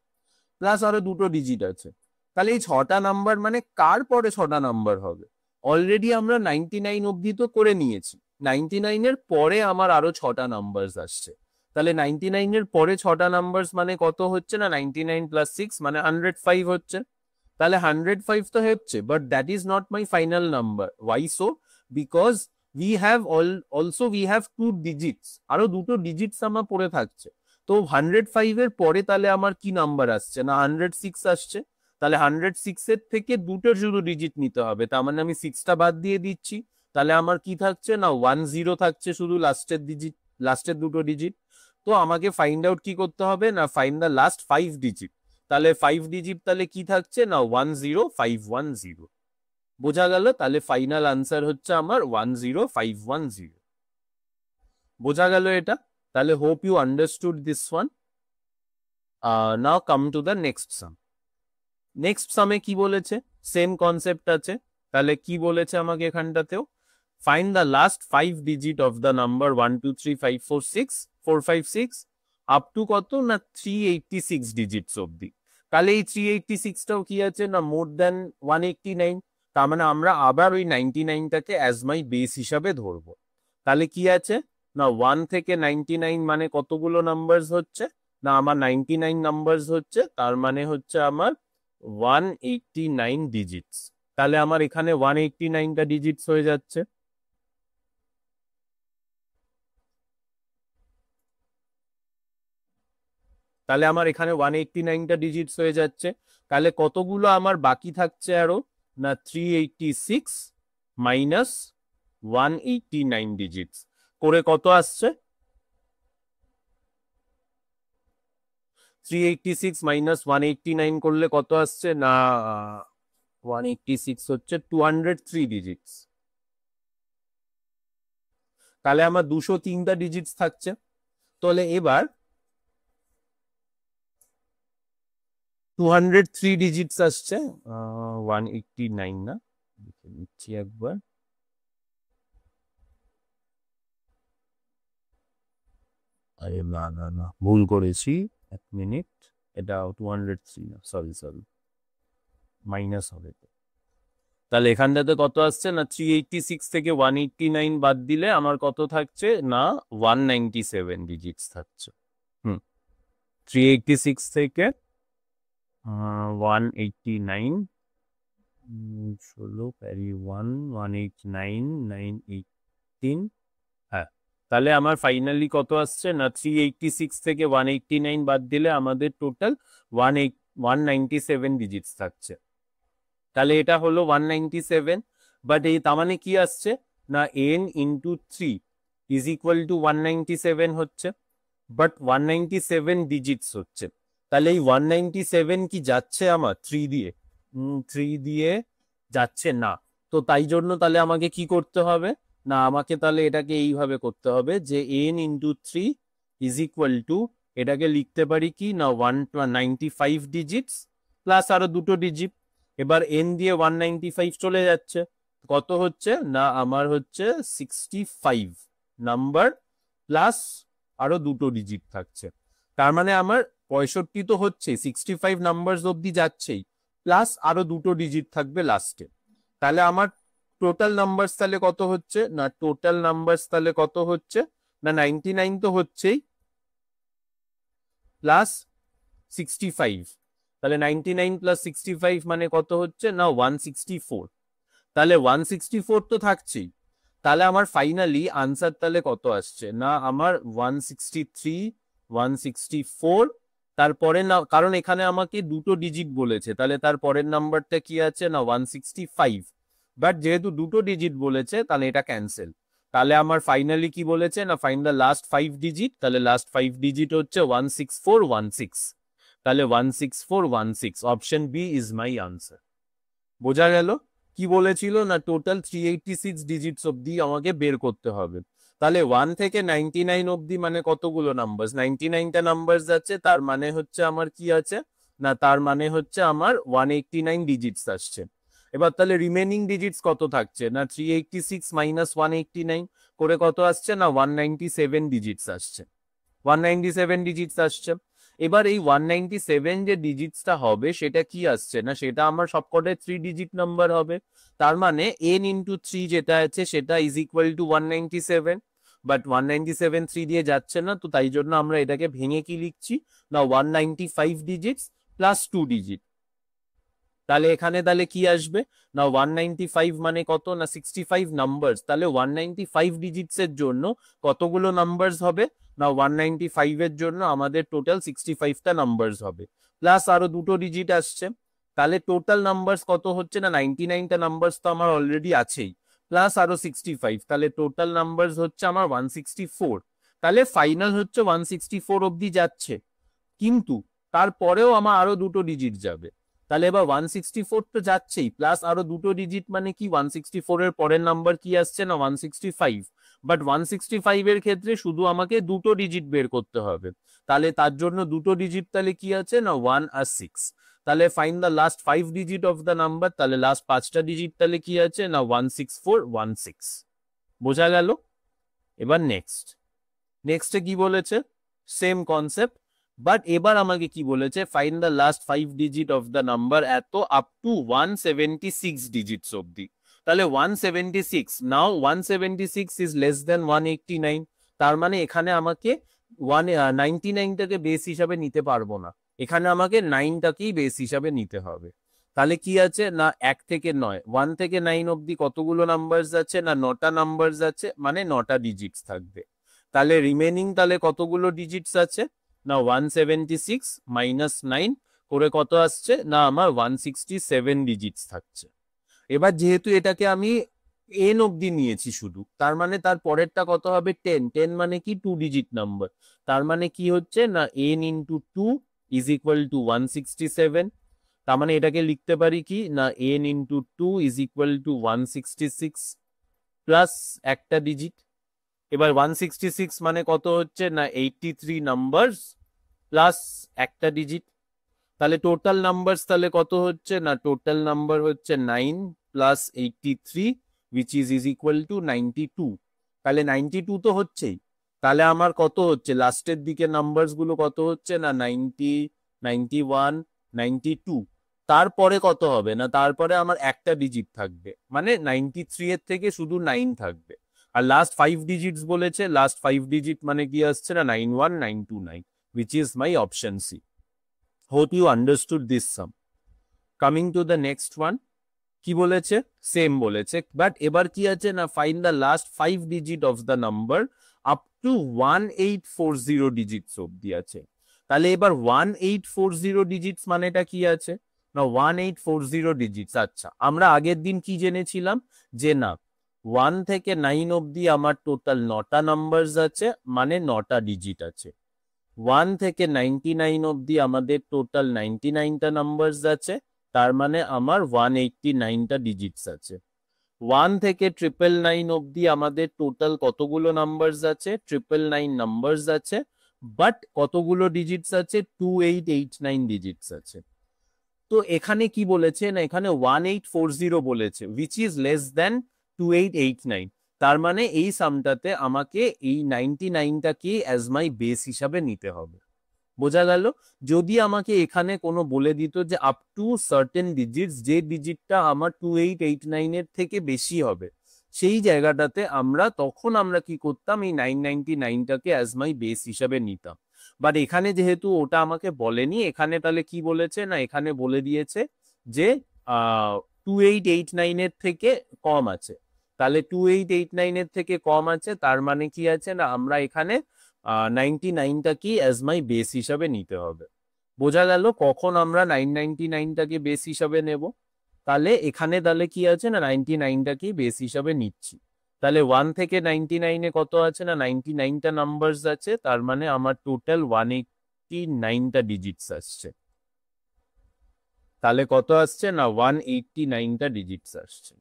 প্লাস আরো দুটো ডিজিট আছে। তাহলে এই 6টা নাম্বার মানে কার পরে 6টা নাম্বার হবে, অলরেডি আমরা 99 অবধি তো করে নিয়েছি, 99 এর পরে আমার আরো 6টা নাম্বার আসছে। তাহলে 99 এর পরে 6টা নাম্বার মানে কত হচ্ছে না, 99 প্লাস 6 মানে 105 হচ্ছে। তাহলে 105 তো হচ্ছে, but that is not my final number. Why so, because we have also we have 2 digits, আরো দুটো ডিজিটস আমার পড়ে থাকছে। তো 105 এর পরে তাহলে আমার কি নাম্বার আসছে না, 106 আসছে। তাহলে 106 এর থেকে দুটো শুধু ডিজিট নিতে হবে, তার মানে আমি 6টা বাদ দিয়ে দিচ্ছি। তাহলে আমার কি থাকছে না 10 থাকছে শুধু লাস্টের ডিজিট, লাস্টের দুটো ডিজিট। তো আমাকে ফাইন্ড আউট কি করতে হবে না, ফাইন্ড দ্য লাস্ট 5 ডিজিট। তাহলে 5 ডিজিট তাহলে কি থাকছে না 10510। বোঝা গেল? তাহলে ফাইনাল আনসার হচ্ছে আমার 10510। বোঝা গেল এটা? তাহলে hope you understood this one. Now come to the next sum. Next সামে কি বলেছে, সেম কনসেপ্ট আছে। তাহলে কি বলেছে আমাকে এখানটাতেও, find the last 5 digit of the number 1 2 3 5 4 6 4 5 6 up to কত না 386 ডিজিটস অবধি। তাহলে এই 386টাও কি আছে না মোর দ্যান 189, তার মানে আমরা আবার ওই 99টাকে অ্যাজ মাই বেস হিসাবে ধরবো। তাহলে কি আছে না 1 থেকে 99 মানে কতগুলো নাম্বারস হচ্ছে না, আমার 99 নাম্বারস হচ্ছে, তার মানে হচ্ছে আমার 189 ডিজিটস। তাহলে আমার এখানে 189টা ডিজিটস হয়ে যাচ্ছে। তাহলে আমার এখানে 189টা ডিজিটস হয়ে যাচ্ছে। তাহলে কতগুলো আমার বাকি থাকছে আরো না, 386 মাইনাস 189 ডিজিটস করে কত আসছে, 386 মাইনাস 189 করলে কত আসছে না, 186 হচ্ছে 203 ডিজিটস। তাহলে আমার 203টা ডিজিটস থাকছে। তাহলে এবার 203 ডিজিটস আসছে, 189 না, লিখে নিচ্ছি একবার। আরে না না না, ভুল করেছি, এক মিনিট, এটা 203 না, সরি মাইনাস হবে। তাহলে এখানটাতে কত আসছে না, 386 থেকে 189 বাদ দিলে আমার কত থাকছে না 197 ডিজিটস থাকছে। 386 থেকে 189 16 প্যারি 189 918 হ্যাঁ তাহলে আমার ফাইনালি কত আসছে না 386 থেকে 189 বাদ দিলে আমাদের টোটাল 197 ডিজিটস থাকছে তাহলে এটা হলো 197 বাট এই তার মানে কি আসছে না n into 3 is equal to 197 হচ্ছে বাট 197 ডিজিটস হচ্ছে তাহলে এই 197 কি যাচ্ছে আমার 3 দিয়ে 3 দিয়ে যাচ্ছে না তো তাই জন্য তাহলে আমাকে কি করতে হবে না আমাকে তাহলে এটাকে এইভাবে করতে হবে যে n into 3 is equal to এটাকে লিখতে পারি কি না 195 ডিজিটস প্লাস আরো দুটো ডিজিট এবার n দিয়ে 195 চলে যাচ্ছে কত হচ্ছে না আমার হচ্ছে 65 নাম্বার প্লাস আরো দুটো ডিজিট থাকছে তার মানে আমার 65 তো হচ্ছে 65 নাম্বার অব্দি যাচ্ছেই প্লাস আরো দুটো ডিজিট থাকবে লাস্টে তাহলে আমার টোটাল নাম্বার তাহলে কত হচ্ছে না টোটাল নাম্বার তাহলে কত হচ্ছে না 99 তো হচ্ছেই প্লাস 65 তাহলে 99 প্লাস 65 মানে কত হচ্ছে না 164 তাহলে 164 তো থাকছেই তাহলে আমার ফাইনালি আনসার তাহলে কত আসছে না আমার 163 164 তারপরে না কারণ এখানে আমাকে দুটো ডিজিট বলেছে তাহলে তার পরের নাম্বারটা কি আছে না 165 বাট যেহেতু দুটো ডিজিট বলেছে তাহলে এটা ক্যান্সেল তাহলে আমার ফাইনালি কি বলেছে না ফাইন দ্য লাস্ট 5 ডিজিট তাহলে লাস্ট 5 ডিজিট হচ্ছে 16416 তাহলে 16416 option B is my answer বোঝা গেল কি বলেছিল না টোটাল 386 ডিজিটস অব্দি আমাকে বের করতে হবে তাহলে 1 থেকে 99 অব্দি মানে কতগুলো নাম্বার 99টা নাম্বার আছে তার মানে হচ্ছে আমার কি আছে না তার মানে হচ্ছে আমার 189 ডিজিটস আসছে এবার তাহলে রিমেনিং ডিজিটস কত থাকছে না 386 মাইনাস 189 করে কত আসছে না 197 ডিজিটস আসছে 197 ডিজিটস আসছে এবার এই 197 যে ডিজিটসটা হবে সেটা কি আসছে না সেটা আমার সবকটাই 3 ডিজিট নাম্বার হবে তার মানে n ইন্টু 3 যেটা আছে সেটা ইজ ইকুয়াল টু 197 বাট 197 3 দিয়ে যাচ্ছে না তো তাই জন্য আমরা এটাকে ভেঙে কি লিখছি না 195 ডিজিটস প্লাস 2 ডিজিট তাহলে এখানে তাহলে কি আসবে না 195 মানে কত না 65 নাম্বারস তাহলে 195 ডিজিটস এর জন্য কতগুলো নাম্বারস হবে না 195 এর জন্য আমাদের টোটাল 65টা নাম্বারস হবে প্লাস আরো দুটো ডিজিট আসছে তাহলে টোটাল নাম্বারস কত হচ্ছে না 99টা নাম্বারস তো আমার অলরেডি আছেই প্লাস আরো 65 তাহলে টোটাল নাম্বারস হচ্ছে আমার 164 তাহলে ফাইনাল হচ্ছে 164 অব্দি যাচ্ছে কিন্তু তারপরেও আমার আরো দুটো ডিজিট যাবে তাহলে এবার 164 তো যাচ্ছেই প্লাস আরো দুটো ডিজিট মানে কি 164 এর পরের নাম্বার কি আসছে না 165 বাট 165 এর ক্ষেত্রে শুধু আমাকে দুটো ডিজিট বের করতে হবে তাহলে তার জন্য দুটো ডিজিট তাহলে কি আছে না 1 আর 6 তাহলে find the last 5 digit of the number তাহলে লাস্ট 5টা ডিজিট তাহলে কি আছে না 16416 বোঝা গেল এবার নেক্সটে কি বলেছে সেম কনসেপ্ট বাট এবার আমাকে কি বলেছে find the last 5 digit of the number এত আপ টু 176 ডিজিটস অব্দি তাহলে 176 নাও 176 ইজ লেস দেন 189 তার মানে এখানে আমাকে 199টাকে বেস হিসাবে নিতে পারবো না এখানে আমাকে 9টাকেই বেস হিসাবে নিতে হবে তাহলে কি আছে না 1 থেকে 9 1 থেকে 9 অব্দি কতগুলো নাম্বারস আছে না 9টা নাম্বারস আছে মানে 9টা ডিজিটস থাকবে তাহলে রিমেনিং তাহলে কতগুলো ডিজিটস আছে না 176 মাইনাস 9 করে কত আসছে না আমার 167 ডিজিটস থাকছে এবার যেহেতু এটাকে আমি n অব্দি নিয়েছি শুধু তার মানে তার পরেরটা কত হবে 10 10 মানে কি 2 ডিজিট নাম্বার তার মানে কি হচ্ছে না n into 2 is equal to 167 তার মানে এটাকে লিখতে পারি কি না n into 2 is equal to 166 plus একটা ডিজিট এবার 166 মানে কত হচ্ছে না 83 নাম্বারস প্লাস একটা ডিজিট তাহলে টোটাল নাম্বারস তাহলে কত হচ্ছে না টোটাল নাম্বার হচ্ছে 9 plus 83 which is equal to 92 তাহলে 92 তো হচ্ছেই তাহলে আমার কত হচ্ছে লাস্টের দিকে নাম্বারস গুলো কত হচ্ছে না 90 91 92 তারপরে কত হবে না তারপরে আমার একটা ডিজিট থাকবে মানে 93 এর থেকে শুধু 9 থাকবে আর লাস্ট 5 ডিজিটস বলেছে লাস্ট 5 ডিজিট মানে কি আসছে না 91929 which is my option C. Hope you understood this sum. Coming to the next one, কি বলেছে? সেম বলেছে, বাট এবার কি আছে না, find the last 5 digit of the number up to 1840 digits অব্দি আছে। তাহলে এবার 1840 ডিজিটস মানেটা কি আছে না, 1840 ডিজিটস। আচ্ছা, আমরা আগের দিন কি জেনেছিলাম যে না 1 থেকে 9 অব্দি আমার টোটাল 9টা নাম্বারস আছে, মানে 9টা ডিজিট আছে। 1 থেকে 99 অব্দি আমাদের টোটাল 99টা নাম্বারস আছে, তার মানে আমার 189টা ডিজিটস আছে। 1 থেকে 999 অব্দি আমাদের টোটাল কতগুলো নাম্বারস আছে? 999 নাম্বারস আছে, বাট কতগুলো ডিজিটস আছে? 2889 ডিজিটস আছে। তো এখানে কি বলেছে না, এখানে 1840 বলেছে, which is less than 2889। তার মানে এই সামটাতে আমাকে এই 99টাকে অ্যাজ মাই বেস হিসাবে নিতে হবে। বোঝা গেল? যদি আমাকে এখানে কোনো বলে দিত যে আপ টু সার্টেন ডিজিটস, যে ডিজিটটা আমার 2889 এর থেকে বেশি হবে, সেই জায়গাটাতে তখন আমরা কি করতাম, এই 999টাকে অ্যাজ মাই বেস হিসাবে নিতাম। বাট এখানে যেহেতু ওটা আমাকে বলেনি, এখানে তাহলে কি বলেছে না, এখানে বলে দিয়েছে যে 2889 এর থেকে কম আছে। তাহলে 2889 এর থেকে কম আছে, তার মানে কি আছে না, আমরা এখানে 99টাকে অ্যাজ মাই বেস হিসাবে নিতে হবে। বোঝা গেল কখন আমরা 999টাকে বেস হিসাবে নেব? তাহলে এখানে তাহলে কি আছে না, 99টাকে বেস হিসাবে নিচ্ছি। তাহলে 1 থেকে 99-এ কত আছে না, 99টা নাম্বারস আছে, তার মানে আমার টোটাল 189টা ডিজিটস আসছে। তাহলে কত আসছে না, 189টা ডিজিটস আসছে।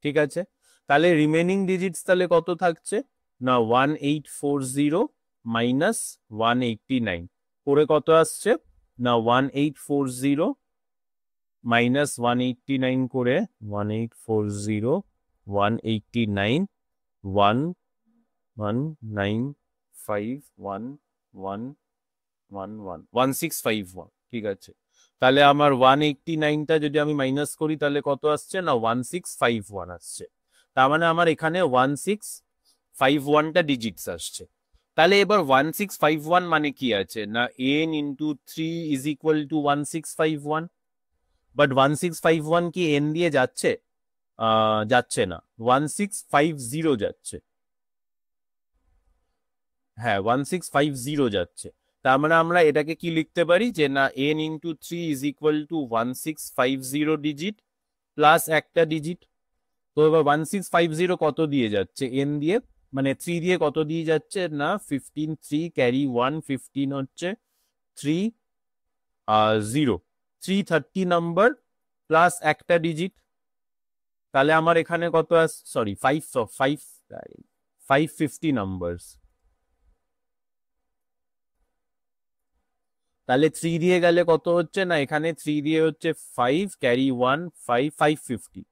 ঠিক আছে, তাহলে রিমেনিং ডিজিটস তাহলে কত থাকছে না, 1840 মাইনাস 189 করে কত আসছে না, 1840 মাইনাস 189 করে 1840 189 1651। ঠিক আছে, তাহলে আমার 189টা যদি আমি মাইনাস করি তাহলে কত আসছে না, 1651 আসছে। তার মানে আমার এখানে 1651টা ডিজিটস আসছে। তাহলে এবার 1651 মানে কি আছে না, n into 3 is equal to 1651। But 1651 কি n দিয়ে যাচ্ছে? যাচ্ছে না, 1650 যাচ্ছে। হ্যাঁ, 1650 যাচ্ছে। তার মানে আমরা এটাকে কি লিখতে পারি যে না, n into 3 is equal to 1650 digit plus একটা ডিজিট। তো এবার 1650 কত দিয়ে যাচ্ছে, n দিয়ে, মানে 3 দিয়ে কত দিয়ে যাচ্ছে না, 15, 3 ক্যারি 1, 15 হচ্ছে 3 0, 330 নাম্বার প্লাস একটা ডিজিট। তাহলে আমার এখানে কত সরি 550 নাম্বারস। তাহলে 3 দিয়ে গেলে কত হচ্ছে না, এখানে 3 দিয়ে হচ্ছে 5 ক্যারি 1, 550।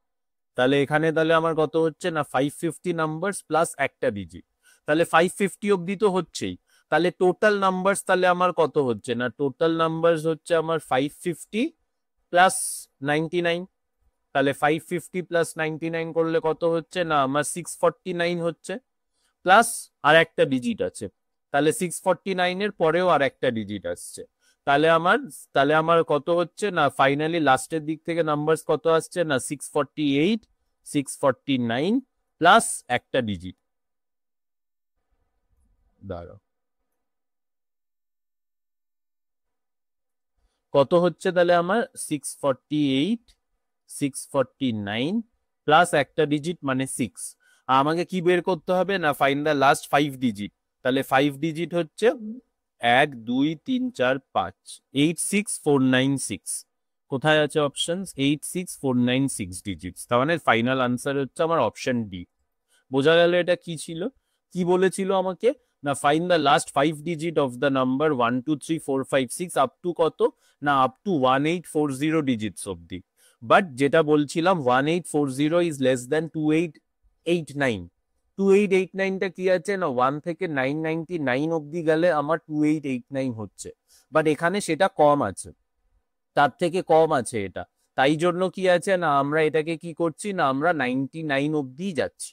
তাহলে এখানে তাহলে আমার কত হচ্ছে না, 550 নাম্বারস প্লাস একটা ডিজিট। তাহলে 550 অব্দি তো হচ্ছেই। তাহলে টোটাল নাম্বারস তাহলে আমার কত হচ্ছে না, টোটাল নাম্বারস হচ্ছে আমার 550 প্লাস 99। তাহলে 550 প্লাস 99 করলে কত হচ্ছে না, আমার 649 হচ্ছে, প্লাস আর একটা ডিজিট আছে। তাহলে 649 এর পরেও আর একটা ডিজিট আসছে। তাহলে আমার কত হচ্ছে না, ফাইনালি লাস্টের দিক থেকে নাম্বারস কত আসছে না, 648, 649 প্লাস একটা ডিজিট। দাঁড়াও, কত হচ্ছে তাহলে আমার 648, 649 প্লাস একটা ডিজিট মানে 6। আমাকে কি বের করতে হবে না, ফাইন্ড দ্য লাস্ট 5 ডিজিট। তাহলে 5 ডিজিট হচ্ছে 1 2 3 4 5, 86496। কোথায় আছে অপশন? 86496 ডিজিটস। তার মানে ফাইনাল আনসার হচ্ছে আমার অপশন ডি। বোঝা গেল এটা কি ছিল? কি বলেছিল আমাকে না, find the last 5 digit of the number 1 2 3 4 5 6 up to কত না, আপ টু 1840 ডিজিটস অব্দি। বাট যেটা বলছিলাম 1840 ইজ লেস দেন 2889। 2889টা কি আছে না, 1 থেকে 999 অব্দি গেলে আমার 2889 হচ্ছে, বাট এখানে সেটা কম আছে, তার থেকে কম আছে এটা। তাই জন্য কি আছে না, আমরা এটাকে কি করছি না, আমরা 99 অব্দি যাচ্ছি।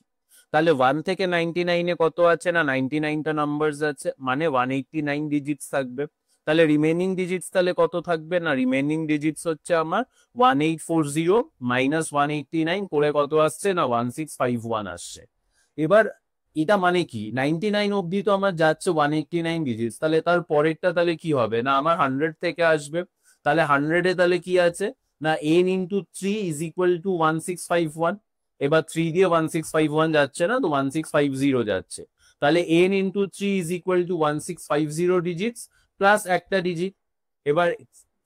তাহলে 1 থেকে 99-এ কত আছে না 99টা নাম্বারস আছে, মানে 189 ডিজিটস থাকবে। তাহলে রিমেনিং ডিজিটস তাহলে কত থাকবে না, রিমেনিং ডিজিটস হচ্ছে আমার 1840 মাইনাস 189 করে কত আসছে না 1651 আসছে। এবার এটা মানে কি 99 অব্দি তো আমার যাচ্ছে 189 ডিজিটস, তাহলে তার পরেরটা তাহলে কি হবে না আমার 100 থেকে আসবে। তাহলে 100-এ তাহলে কি আছে না n into 3 is equal to 1651। এবার 3 দিয়ে 1651 যাচ্ছে না, তো 1650 যাচ্ছে। তাহলে n into 3 is equal to 1650 digits plus একটা ডিজিট। এবার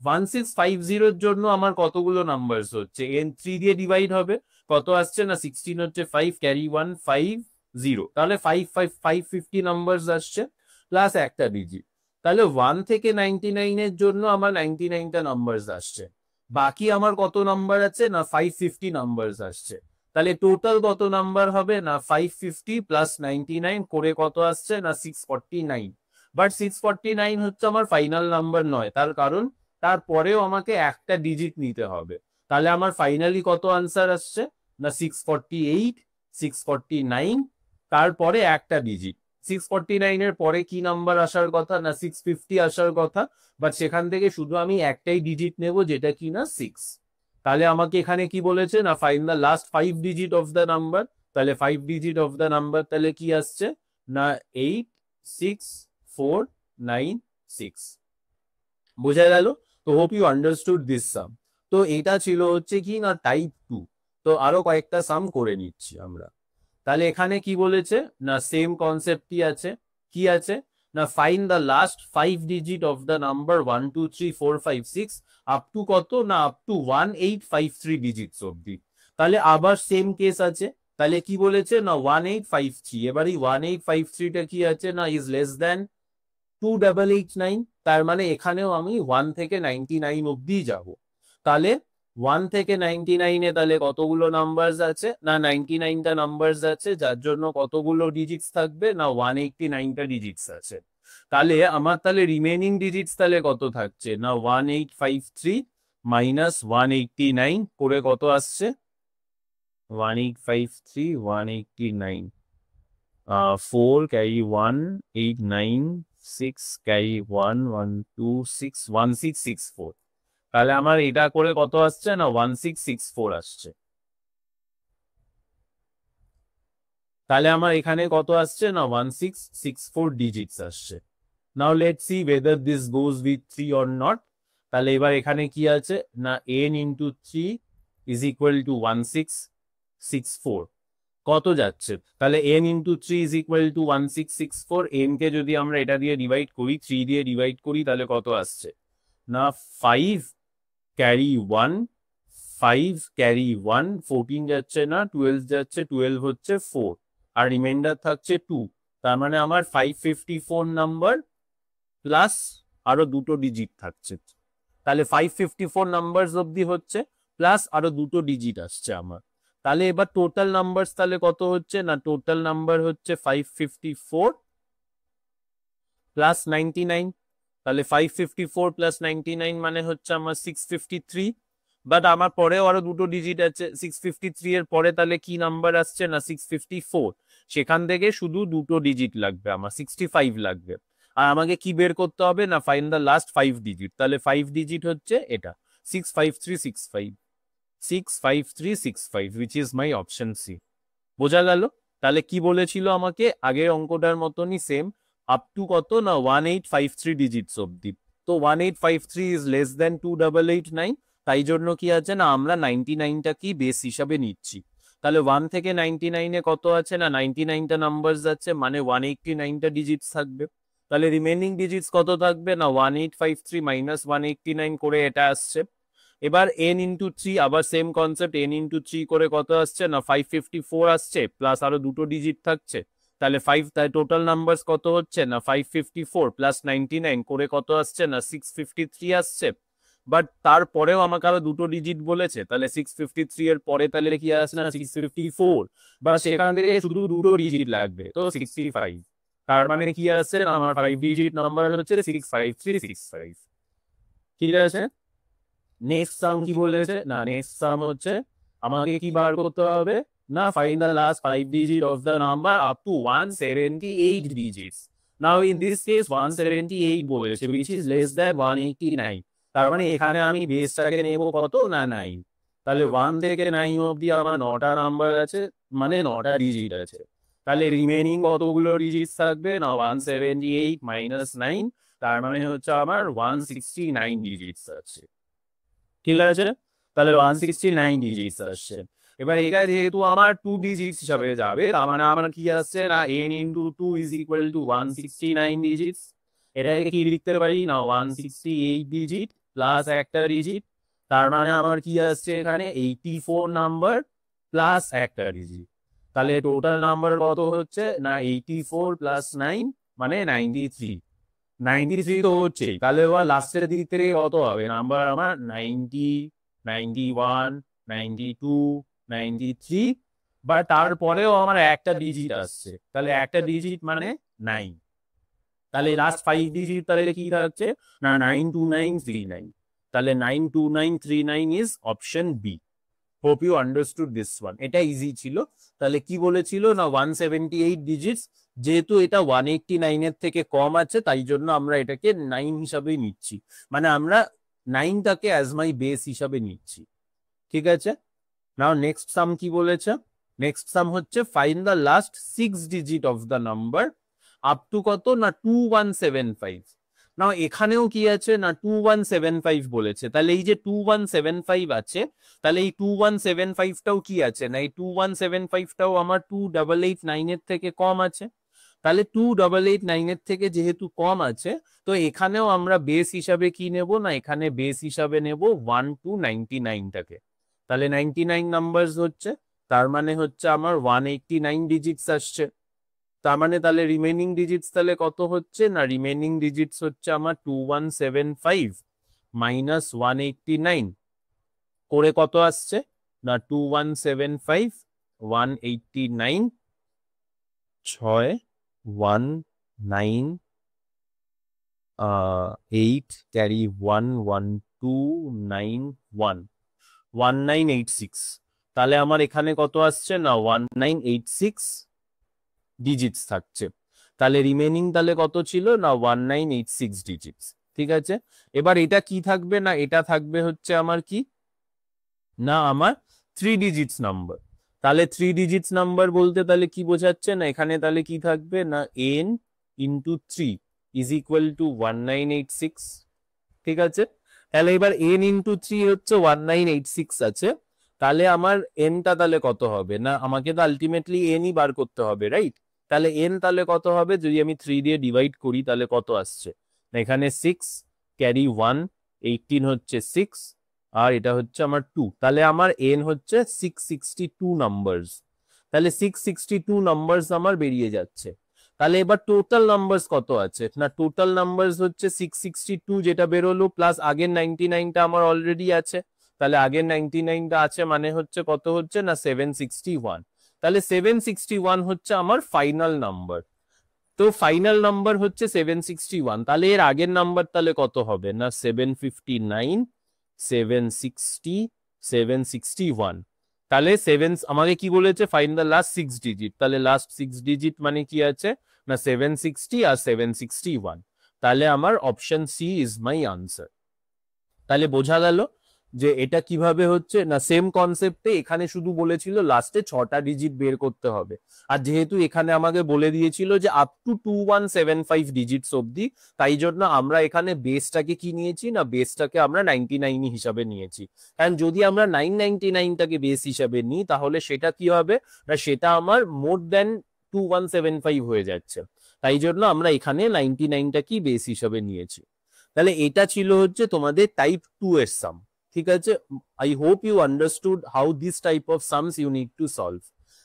1650-এর জন্য আমার কতগুলো নাম্বারস হচ্ছে, n 3 দিয়ে ডিভাইড হবে, কত আসছে না 16 হচ্ছে 5 ক্যারি 1 50, তাহলে 550 নাম্বারস আসছে প্লাস একটা ডিজিট। তাহলে 1 থেকে 99-এর জন্য আমার 99টা নাম্বারস আসছে, বাকি আমার কত নাম্বার আছে না 550 নাম্বারস আসছে। তাহলে টোটাল কত নাম্বার হবে না 550 প্লাস 99 করে কত আসছে না 649। বাট 649 হচ্ছে আমার ফাইনাল নাম্বার নয়, তার কারণ তারপরেও আমাকে একটা ডিজিট নিতে হবে। তাহলে আমার ফাইনালি কত আনসার আসছে না 648, 649, তারপরে একটা ডিজিট। 649 এর পরে কি নাম্বার আসার কথা না 650 আসার কথা, বাট সেখান থেকে শুধু আমি একটাই ডিজিট নেব যেটা কি না 6। তাহলে আমাকে এখানে কি বলেছে না find the last 5 digit of the number. তাহলে 5 ডিজিট অফ দ্য নাম্বার তাহলে কি আসছে না 86496। বোঝা গেল? তো হোপ ইউ আন্ডারস্টুড দিস সাম। তো এটা ছিল হচ্ছে কি না টাইপ 2। তো আরো কয়েকটা সাম করে নিচ্ছি আমরা। তাহলে এখানে কি বলেছে না সেম কনসেপ্টই আছে। কি আছে না find the last 5 digit of the number 1 2 3 4 5 6 up to কত না আপ টু 1853 ডিজিটস অব্দি। তাহলে আবার সেম কেস আছে। তাহলে কি বলেছে না 1853। এবার এই 1853টা কি আছে না ইজ লেস দ্যান 2889। তার মানে এখানেও আমি 1 থেকে 99 অব্দি যাব। তাহলে 1 থেকে 99-এ তাহলে কতগুলো নাম্বারস আছে না 99টা নাম্বারস আছে, যার জন্য কতগুলো ডিজিটস থাকবে না 189টা ডিজিটস আছে। তাহলে আমার তাহলে রিমেনিং ডিজিটস তাহলে কত থাকছে না 1853 মাইনাস 189 করে কত আসছে 1853 189 4 ক্যারি 1 8 9 6 ক্যারি 1 1 2 6 1664। তাহলে আমার এটা করে কত আসছে না 1664 আসছে। তাহলে আমার এখানে কত আসছে না 1664 ডিজিটস আসছে। Now let's see whether this goes with 3 or not. তাহলে এবার এখানে কি আছে না n into 3 is equal to 1664 কত যাচ্ছে, তাহলে n into 3 is equal to 1664। n কে যদি আমরা এটা দিয়ে ডিভাইড করি 3 দিয়ে ডিভাইড করি তাহলে কত আসছে না 5 ক্যারি 1 5 ক্যারি 1 14 যাচ্ছে না 12 যাচ্ছে 12 হচ্ছে 4 আর রিমাইন্ডার থাকছে 2। তার মানে আমার 554 নাম্বার প্লাস আরো দুটো ডিজিট থাকছে। তাহলে 554 নাম্বার অব্দি হচ্ছে প্লাস আরো দুটো ডিজিট আসছে আমার। তাহলে এবার টোটাল নাম্বার তাহলে কত হচ্ছে না টোটাল নাম্বার হচ্ছে 554 প্লাস 99। তাহলে 554 প্লাস 99 মানে হচ্ছে আমার 653। বাট আমার পরেও আরো দুটো ডিজিট আছে 653 এর পরে, তাহলে কি নাম্বার আসছে না 654। সেখান থেকে শুধু দুটো ডিজিট লাগবে, আমার 65 লাগবে। আর আমাকে কি বের করতে হবে না ফাইন্ড দ্য লাস্ট 5 ডিজিট। তাহলে 5 ডিজিট হচ্ছে এটা 65365 65365 which is my option C। বোঝা গেল? তাহলে কি বলেছিল আমাকে আগের অঙ্কটার মতনই সেম, আপ টু কত না 1853 ডিজিটস অব্দি। তো 1853 ইজ লেস দেন 2889, তাই জন্য কি আছে না আমরা 99টা কি বেস হিসাবে নিচ্ছি। তাহলে 1 থেকে 99-এ কত আছে না 99টা নাম্বারস আছে, মানে 189টা ডিজিটস থাকবে। তাহলে রিমেনিং ডিজিটস কত থাকবে না 1853 মাইনাস 189 করে এটা আসছে। এবার n ইন্টু 3 আবার সেম কনসেপ্ট, n ইন্টু 3 করে কত আসছে না 554 আসছে প্লাস আরো দুটো ডিজিট থাকছে। তাহলে 5 তাই টোটাল নাম্বারস কত হচ্ছে না 554 প্লাস 99 করে কত আসছে না 653 আসছে। বাট তারপরেও আমাকে আরো দুটো ডিজিট বলেছে, তাহলে 653 এর পরে তাহলে কি আসছে না 654, বা সেখান থেকে শুধু দুটো ডিজিট লাগবে, তো 65। তার মানে কি আসছে আমার 5 ডিজিট নাম্বার হচ্ছে 65365। ঠিক আছে? নেক্সট সাম কি বলেছে না নেক্সট সাম হচ্ছে আমাকে কি বার করতে হবে Now find the last 5 digit of the number up to 178 digits. Now in this case 178 বলেছে which is less than 189. তার মানে এখানে আমি বেসটাকে নেব কত না 9। তাহলে 1 থেকে 9 অবধি আমার 9টা নাম্বার আছে, মানে 9টা ডিজিট আছে। তাহলে রিমেনিং কতগুলো ডিজিট থাকবে না 178 মাইনাস 9, তার মানে হচ্ছে আমার 169 ডিজিটস আছে। ঠিক আছে, তাহলে 169 ডিজিটস আসছে। এবার এখানে যেহেতু আমার 2 ডিজিটস হিসাবে যাবে, তার মানে আমার কি আসছে না n into 2 is equal to 169 digits. এটাকে কি লিখতে পারি না 168 ডিজিট প্লাস একটা ডিজিট, তার মানে আমার কি আসছে এখানে 84 নাম্বার প্লাস একটা ডিজিট। তাহলে টোটাল নাম্বার কত হচ্ছে না 84 প্লাস 9 মানে 93। 93 তো হচ্ছে, তাহলে লাস্টের দিক থেকে কত হবে নাম্বার আমার 90, 91, 92, 93, বা তারপরেও আমার একটা ডিজিট আসছে, তাহলে একটা ডিজিট মানে 9। তাহলে লাস্ট 5 ডিজিট তাহলে কি থাকছে না 92939। তাহলে 92939 is option B. Hope you understood this one. এটা ইজি ছিল। তাহলে কি বলেছিল না 178 ডিজিটস, যেহেতু এটা 189 এর থেকে কম আছে তাই জন্য আমরা এটাকে 9 হিসাবে নিচ্ছি, মানে আমরা 9টাকে অ্যাজ মাই বেস হিসাবে নিচ্ছি। ঠিক আছে, নাও নেক্সট সাম কি বলেছে? নেক্সট সাম হচ্ছে find the last 6 digit of the number up to কত না 2175। নাও এখানেও কি আছে না 2175 বলেছে, তাহলে এই যে 2175 আছে, তাহলে এই 2175টাও কি আছে না এই 2175টাও আমার 2889 এর থেকে কম আছে। তাহলে 2889 এর থেকে যেহেতু কম আছে, তো এখানেও আমরা বেস হিসাবে কি নেব না এখানে বেস হিসাবে নেব 1299টাকে। তাহলে 99 নাম্বারস হচ্ছে, তার মানে হচ্ছে আমার 189 ডিজিটস আসছে। তার মানে তাহলে রিমেনিং ডিজিটস তাহলে কত হচ্ছে না রিমেনিং ডিজিটস হচ্ছে আমার 2175 মাইনাস 189 করে কত আসছে না 2175 189 6 19 8 ক্যারি 1 1 2 9 1 1986। তাহলে আমার এখানে কত আসছে না 1986 ডিজিটস থাকছে। তাহলে রিমেনিং তাহলে কত ছিল না 1986 ডিজিটস। ঠিক আছে, এবার এটা কি থাকবে না এটা থাকবে হচ্ছে আমার কি না আমার 3 ডিজিটস নাম্বার। তাহলে 3 ডিজিটস নাম্বার বলতে তাহলে কি বোঝাচ্ছে না এখানে তাহলে কি থাকবে না n into 3 is equal to 1986। ঠিক আছে, তাহলে এবার n ইন্টু 3 হচ্ছে 1986 আছে, তাহলে আমার nটা তাহলে কত হবে না আমাকে তো আলটিমেটলি nই বার করতে হবে, রাইট? তাহলে n তাহলে কত হবে যদি আমি 3 দিয়ে ডিভাইড করি তাহলে কত আসছে এখানে 6 ক্যারি 1 18 হচ্ছে 6 আর এটা হচ্ছে আমার 2, তাহলে আমার n হচ্ছে 662 নাম্বারস। তাহলে 662 নাম্বারস আমার বেরিয়ে যাচ্ছে। তাহলে এবার টোটাল নাম্বারস কত আছে না টোটাল নাম্বারস হচ্ছে 662 যেটা বেরোলো প্লাস আগের 99টা আমার অলরেডি আছে। তাহলে আগের 99টা আছে মানে হচ্ছে কত হচ্ছে না 761। তাহলে 761 হচ্ছে আমার ফাইনাল নাম্বার। তো ফাইনাল নাম্বার হচ্ছে 761, তাহলে এর আগের নাম্বার তাহলে কত হবে না 759 760 761। তাহলে আমাকে কি বলেছে ফাইন্ড দ্য লাস্ট 6 ডিজিট, তাহলে লাস্ট 6 ডিজিট মানে কি আছে না 760 আর 761। তাহলে আমার option C is my answer. তাহলে বোঝা গেল যে এটা কিভাবে হচ্ছে না সেম কনসেপ্টে এখানে শুধু বলেছিল লাস্টে 6টা ডিজিট বের করতে হবে, আর যেহেতু এখানে আমাকে বলে দিয়েছিল যে আপ টু 2175 ডিজিটস অবধি, তাই জন্য আমরা এখানে বেসটাকে কি নিয়েছি না বেসটাকে আমরা 99 হিসাবে নিয়েছি। কারণ যদি আমরা 999টাকে বেস হিসাবে নিই তাহলে সেটা কি হবে না সেটা আমার মোর দেন 2175 হয়ে যাচ্ছে, তাই জন্য আমরা এখানে 99টা কি বেস হিসাবে নিয়েছি। তাহলে এটা ছিল হচ্ছে তোমাদের টাইপ 2 এর সাম। ঠিক আছে, I hope you understood how this type of sums you need to solve.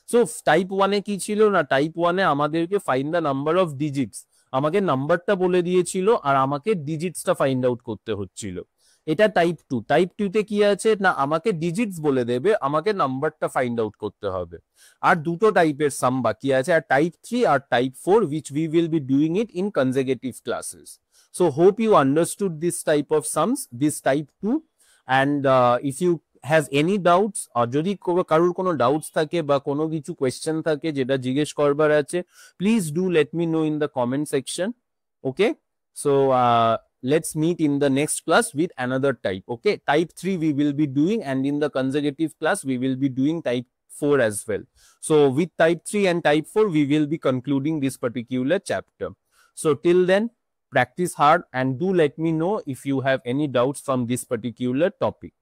So type 1 এ কি ছিল না টাইপ 1 এ আমাদেরকে find the number of digits, আমাকে নাম্বারটা বলে দিয়েছিল আর আমাকে ডিজিটসটা ফাইন্ড আউট করতে হচ্ছিল। এটা টাইপ 2। টাইপ 2 তে কি আছে না আমাকে ডিজিটস বলে দেবে, আমাকে নাম্বারটা ফাইন্ড আউট করতে হবে। আর দুটো টাইপের সাম বাকি আছে, আর টাইপ 3 আর type 4 which we will be doing it in consecutive classes. So hope you understood this type of sums, this type 2, and if you have any doubts, আর যদি কারোর কোনো ডাউটস থাকে বা কোনো কিছু কোয়েশ্চেন থাকে যেটা জিজ্ঞেস করবার আছে, please do let me no in the comment section. Okay, so let's meet in the next class with another type. Okay, type 3 we will be doing, and in the consecutive class we will be doing type 4 as well. So with type 3 and type 4 we will be concluding this particular chapter. So till then, practice hard and do let me know if you have any doubts from this particular topic.